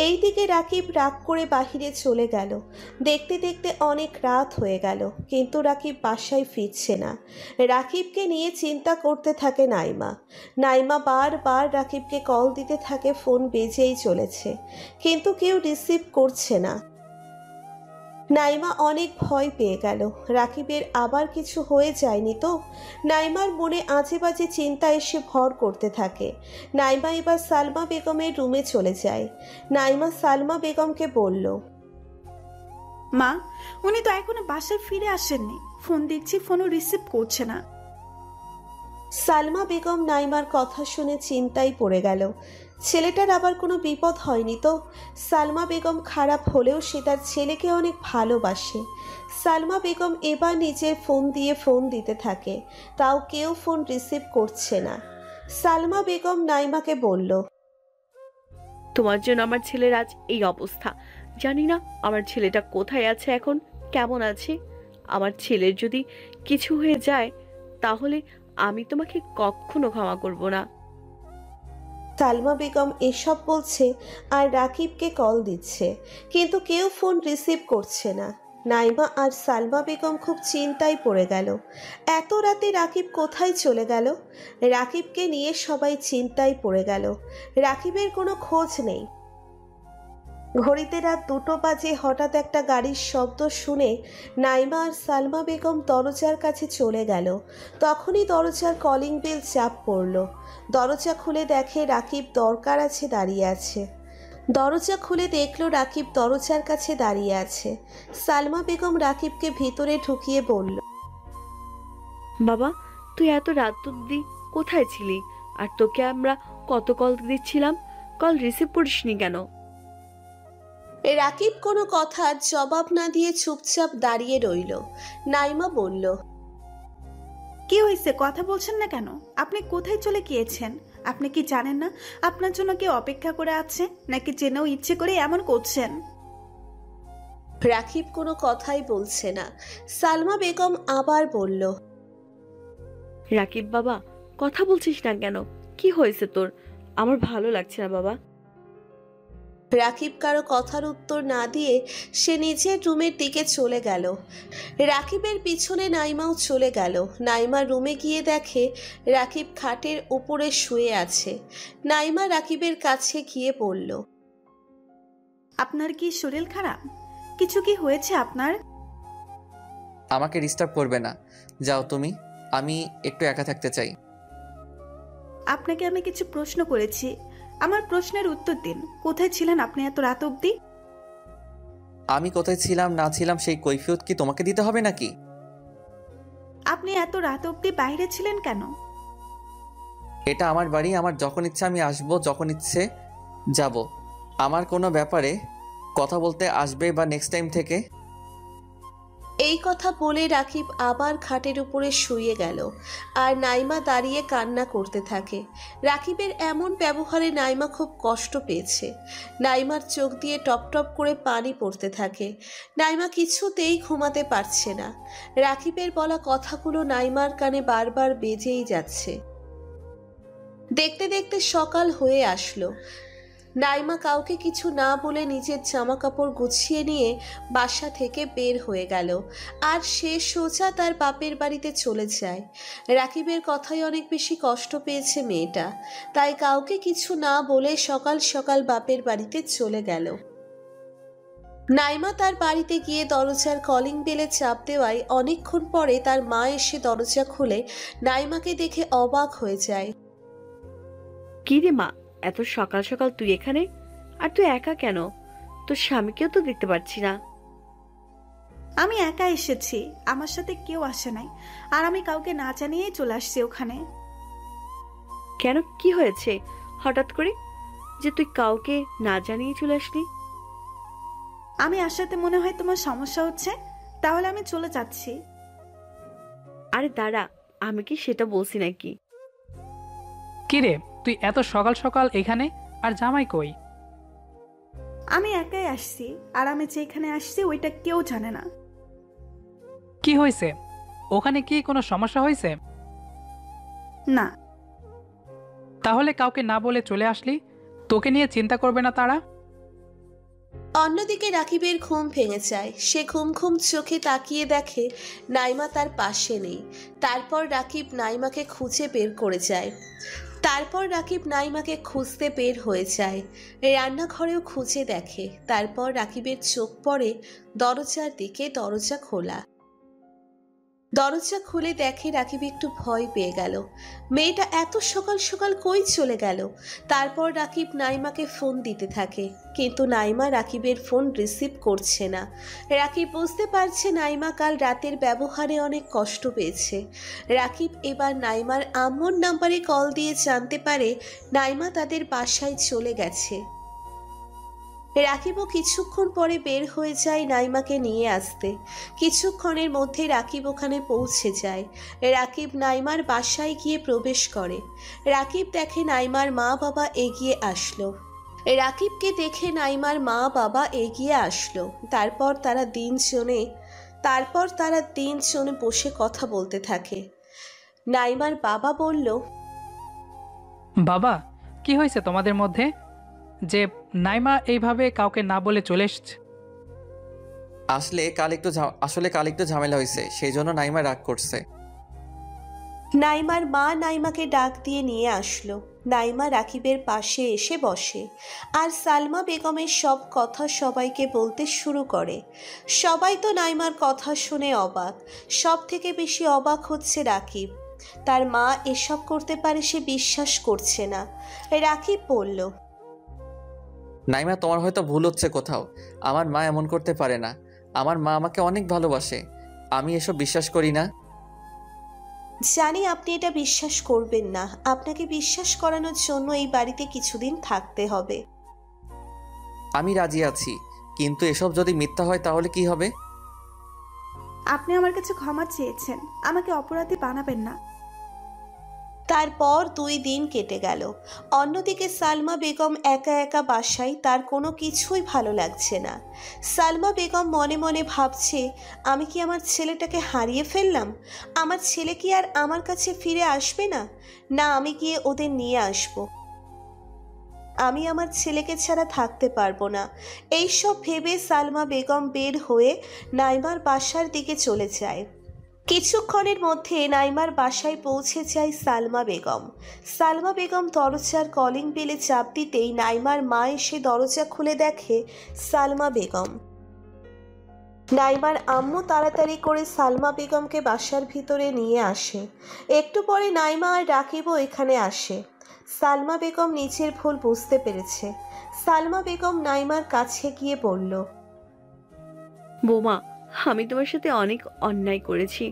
এইদিকে রাকিব রাগ করে বাহিরে চলে গেল। দেখতে দেখতে অনেক রাত হয়ে গেল, কিন্তু রাকিব বাসায় ফিরছে না। রাকিবকে নিয়ে চিন্তা করতে থাকে নাইমা। নাইমা বারবার রাকিবকে কল দিতে থাকে, ফোন বেজেই চলেছে, কিন্তু কেউ রিসিভ করছে না। নাইমা অনেক ভয় পেয়ে গেল, রাকিবের আবার কিছু হয়ে যায়নি তো। নাইমার মনে আজে বাজে চিন্তা এসে ভর করতে থাকে। নাইমা এবার সালমা বেগমের রুমে চলে যায়। নাইমা সালমা বেগমকে বলল, মা, উনি তো এখনো বাসায় ফিরে আসেননি। ফোন দিচ্ছি, ফোনও রিসিভ করছে না। সালমা বেগম নাইমার কথা শুনে চিন্তায় পড়ে গেল। ছেলেটার আবার কোনো বিপদ হয়নি তো? সালমা বেগম খারাপ হলেও সে তার ছেলেকে অনেক ভালোবাসে। সালমা বেগম এবার নিজের ফোন দিয়ে ফোন দিতে থাকে, তাও কেউ ফোন রিসিভ করছে না। সালমা বেগম নাইমাকে বলল, তোমার জন্য আমার ছেলের আজ এই অবস্থা। জানি না আমার ছেলেটা কোথায় আছে, এখন কেমন আছে। আমার ছেলের যদি কিছু হয়ে যায় তাহলে আমি তোমাকে কখনো ক্ষমা করব না। সালমা বেগম এসব বলছে আর রাকিবকে কল দিচ্ছে, কিন্তু কেউ ফোন রিসিভ করছে না। নাইমা আর সালমা বেগম খুব চিন্তায় পড়ে গেল। এত রাতে রাকিব কোথায় চলে গেল? রাকিবকে নিয়ে সবাই চিন্তায় পড়ে গেল। রাকিবের কোনো খোঁজ নেই। ঘড়িতে রাত 2টো বাজে। হঠাৎ একটা গাড়ির শব্দ শুনে নাইমা আর সালমা বেগম দরজার কাছে চলে গেল। তখনই দরজার কলিং বেল চাপ পড়ল। দরজা খুলে দেখে রাকিব দরকার আছে দাঁড়িয়ে আছে। দরজা খুলে দেখলো রাকিব দরজার কাছে দাঁড়িয়ে আছে। সালমা বেগম রাকিবকে ভিতরে ঢুকিয়ে বলল, বাবা, তুই এত রাত অব্দি কোথায় ছিলি? আর তোকে আমরা কত কল দিচ্ছিলাম, কল রিসিভ করিসনি কেন? রাকিব কোনো কথার জবাব না দিয়ে চুপচাপ দাঁড়িয়ে রইল। নাইমা বলল, কি হয়েছে, কথা বলছেন না কেন? আপনি কোথায় চলে গিয়েছেন? আপনি কি জানেন না আপনার জন্য কেউ অপেক্ষা করে আছে? নাকি জেনেও ইচ্ছে করে এমন করছেন? রাকিব কোনো কথাই বলছে না। সালমা বেগম আবার বলল, রাকিব বাবা, কথা বলছিস না কেন? কি হয়েছে তোর? আমার ভালো লাগছে না বাবা। রাকিব কারো কথার উত্তর না দিয়ে সে নিজের রুমের দিকে চলে গেল। রাকিবের পিছনে নাইমাও চলে গেল। নাইমা রুমে গিয়ে দেখে রাকিব খাটের উপরে শুয়ে আছে। নাইমা রাকিবের কাছে গিয়ে বলল, আপনার কি শরীর খারাপ? কিছু কি হয়েছে আপনার? আমাকে ডিস্টার্ব করবে না, যাও তুমি। আমি একটু একা থাকতে চাই। আপনাকে আমি কিছু প্রশ্ন করেছি, আমার প্রশ্নের উত্তর দিন। কোথায় ছিলেন আপনি এত রাত অবধি? আমি কোথায় ছিলাম না ছিলাম সেই কৈফিয়ত কি তোমাকে দিতে হবে নাকি? আপনি এত রাত অবধি বাইরে ছিলেন কেন? এটা আমার বাড়ি, আমার যখন ইচ্ছে আমি আসবো, যখন ইচ্ছে যাব। আমার কোনো ব্যাপারে কথা বলতে আসবে বা নেক্সট টাইম থেকে। এই কথা বলে রাকিব আবার খাটের উপরে শুয়ে গেল আর নাইমা দাঁড়িয়ে কান্না করতে থাকে। রাকিবের এমন ব্যবহারে নাইমা খুব কষ্ট পেয়েছে। নাইমার চোখ দিয়ে টপ টপ করে পানি পড়তে থাকে। নাইমা কিছুতেই ঘুমাতে পারছে না। রাকিবের বলা কথাগুলো নাইমার কানে বারবার বেজেই যাচ্ছে। দেখতে দেখতে সকাল হয়ে আসলো। নাইমা কাউকে কিছু না বলে নিজের জামা কাপড় গুছিয়ে নিয়ে বাসা থেকে বের হয়ে গেল আর সে সোজা তার বাপের বাড়িতে চলে যায়। রাকিবের কথায় অনেক বেশি কষ্ট পেয়েছে মেয়েটা, তাই কাউকে কিছু না বলে সকাল সকাল বাপের বাড়িতে চলে গেল। নাইমা তার বাড়িতে গিয়ে দরজার কলিং বেলে চাপ দেওয়ায় অনেকক্ষণ পরে তার মা এসে দরজা খুলে নাইমাকে দেখে অবাক হয়ে যায়। কি রে মা, এত সকাল সকাল তুই এখানে? আর তুই একা কেন? তোর স্বামীকেও তো দেখতে পাচ্ছি না। আমি একা এসেছি, আমার সাথে কেউ আসে নাই, আর আমি কাউকে না জানিয়েই চলে আসছি ওখানে। কেন, কি হয়েছে হঠাৎ করে যে তুই কাউকে না জানিয়ে চলে আসলি? আমি আসাতে মনে হয় তোমার সমস্যা হচ্ছে, তাহলে আমি চলে যাচ্ছি। আরে দাঁড়া, আমি কি সেটা বলছি নাকি? কি রে, তুই এত সকাল সকাল এখানে? আর জামাই কই? আমি একাই আসছি, আর আমি যেখানে আসছি ওইটা কেউ জানে না। কি হয়েছে? ওখানে কি কোনো সমস্যা হয়েছে? না। তাহলে কাউকে না বলে চলে আসলি? তোকে নিয়ে চিন্তা করবে না তারা? অন্যদিকে রাকিবের ঘুম ভেঙে যায়। সে ঘুম ঘুম চোখে তাকিয়ে দেখে নাইমা তার পাশে নেই। তারপর রাকিব নাইমাকে খুঁজে বের করে যায়। খুঁজতে বের হয়ে যায়। রান্নাঘরেও খুঁজে দেখে। তারপর রাকিবের চোখ পড়ে দরজার দিকে। দরজা খুলে দেখে রাকিব একটু ভয় পেয়ে গেল। মেয়েটা এত সকাল সকাল কই চলে গেল? তারপর রাকিব নাইমাকে ফোন দিতে থাকে, কিন্তু নাইমা রাকিবের ফোন রিসিভ করছে না। রাকিব বুঝতে পারছে নাইমা কাল রাতের ব্যবহারে অনেক কষ্ট পেয়েছে। রাকিব এবার নাইমার আম্মুর নাম্বারে কল দিয়ে জানতে পারে নাইমা তাদের বাসায় চলে গেছে। রাকিবও কিছুক্ষণ পরে বের হয়ে যায় নাইমাকে নিয়ে আসতে। কিছুক্ষণের মধ্যে রাকিব ওখানে পৌঁছে যায়। রাকিব নাইমার বাসায় গিয়ে প্রবেশ করে। রাকিব দেখে নাইমার মা বাবা এগিয়ে আসলো। রাকিবকে দেখে নাইমার মা বাবা এগিয়ে আসলো। তারপর তারা তিনজনে বসে কথা বলতে থাকে। নাইমার বাবা বলল, বাবা, কি হয়েছে তোমাদের মধ্যে যে নাইমা এইভাবে কাউকে না বলে চলে এসছে? আসলে কাল একটু ঝামেলা হয়েছে, সেই জন্য নাইমা রাগ করছে। নাইমার মা নাইমাকে ডাক দিয়ে নিয়ে আসলো। নাইমা রাকিবের পাশে এসে বসে আর সালমা বেগমের সব কথা সবাইকে বলতে শুরু করে। সবাই তো নাইমার কথা শুনে অবাক। সব থেকে বেশি অবাক হচ্ছে রাকিব। তার মা এসব করতে পারে সে বিশ্বাস করছে না। রাকিব বলল, নাইমা, তোমার হয়তো ভুল হচ্ছে কোথাও। আমার মা এমন করতে পারে না। আমার মা আমাকে অনেক ভালোবাসে। আমি এসব বিশ্বাস করি না। জানি আপনি এটা বিশ্বাস করবেন না। আপনাকে বিশ্বাস করানোর জন্য এই বাড়িতে কিছুদিন থাকতে হবে। আমি রাজি আছি, কিন্তু এসব যদি মিথ্যা হয় তাহলে কি হবে? আপনি আমার কাছে ক্ষমা চেয়েছেন, আমাকে অপরাধী বানাবেন না। তারপর 2 দিন কেটে গেল। অন্যদিকে সালমা বেগম একা একা বাসায়। তার কোনো কিছুই ভালো লাগছে না। সালমা বেগম মনে মনে ভাবছে, আমি কি আমার ছেলেটাকে হারিয়ে ফেললাম? আমার ছেলে কি আর আমার কাছে ফিরে আসবে না? না, আমি গিয়ে ওদের নিয়ে আসব। আমি আমার ছেলেকে ছাড়া থাকতে পারবো না। এইসব ভেবে সালমা বেগম বের হয়ে নাইমার বাসার দিকে চলে যায়। কিছুক্ষণের মধ্যে নাইমার বাসায় পৌঁছে যায় সালমা বেগম। সালমা বেগম দরজার কলিং বেলে চাপ দিতেই নাইমার মা এসে দরজা খুলে দেখে সালমা বেগম। নাইমার আম্মু তাড়াতাড়ি করে সালমা বেগমকে বাসার ভিতরে নিয়ে আসে। একটু পরে নাইমা আর রাকিবও এখানে আসে। সালমা বেগম নিজের ভুল বুঝতে পেরেছে। সালমা বেগম নাইমার কাছে গিয়ে বলল, বোমা, আমি তোমার সাথে অনেক অন্যায় করেছি,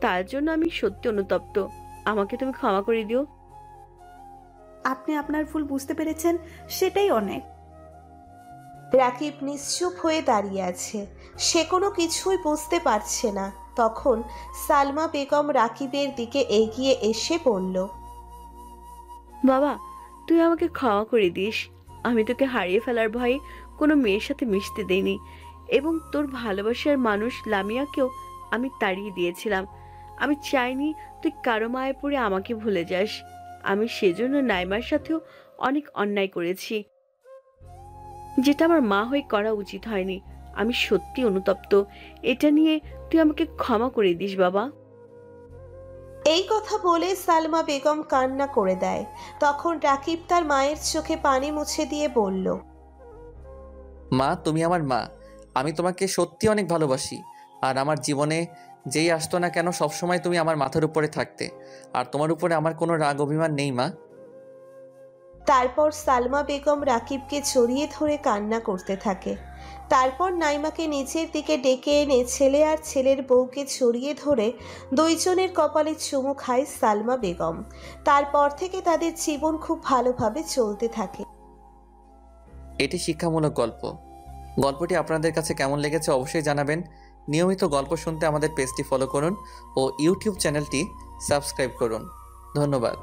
তার জন্য আমি সত্যি অনুতপ্ত। আমাকে তুমি ক্ষমা করে দিও। আপনি আপনার ভুল বুঝতে পেরেছেন, সেটাই অনেক। রাকিব নিশ্চুপ হয়ে দাঁড়িয়ে আছে, সে কোনো কিছুই বুঝতে পারছে না। তখন সালমা বেগম রাকিবের দিকে এগিয়ে এসে বলল, বাবা, তুই আমাকে ক্ষমা করে দিস। আমি তোকে হারিয়ে ফেলার ভয়ে কোনো মেয়ের সাথে মিশতে দেইনি, এবং তোর ভালোবাসার মানুষ লামিয়াকেও আমি তাড়িয়ে দিয়েছিলাম। আমি চাইনি তুই কারো মায়ে পড়ে আমাকে ভুলে যাস। আমি সেজন্য নাইমার সাথেও অনেক অন্যায় করেছি, যেটা আমার মা হয়ে করা উচিত হয়নি। আমি সত্যি অনুতপ্ত। এটা নিয়ে তুই আমাকে ক্ষমা করে দিস বাবা। এই কথা বলে সালমা বেগম কান্না করে দেয়। তখন রাকিব তার মায়ের চোখে পানি মুছে দিয়ে বলল, মা, তুমি আমার মা। আমি তোমাকে সত্যি অনেক ভালোবাসি। আর আমার জীবনে যেই আসতো না কেন, সবসময় তুমি আমার মাথার উপরে থাকতে। আর তোমার উপরে আমার কোনো রাগ অভিমান নেই মা। তারপর সালমা বেগম রাকিবকে জড়িয়ে ধরে কান্না করতে থাকে। তারপর নাইমাকে নিচের দিকে ডেকে এনে ছেলে আর ছেলের বউকে জড়িয়ে ধরে দুইজনের কপালে চুমু খায় সালমা বেগম। তারপর থেকে তাদের জীবন খুব ভালোভাবে চলতে থাকে। এটি শিক্ষামূলক গল্প। গল্পটি আপনাদের কাছে কেমন লেগেছে অবশ্যই জানাবেন। নিয়মিত গল্প শুনতে আমাদের পেজটি ফলো করুন ও ইউটিউব চ্যানেলটি সাবস্ক্রাইব করুন। ধন্যবাদ।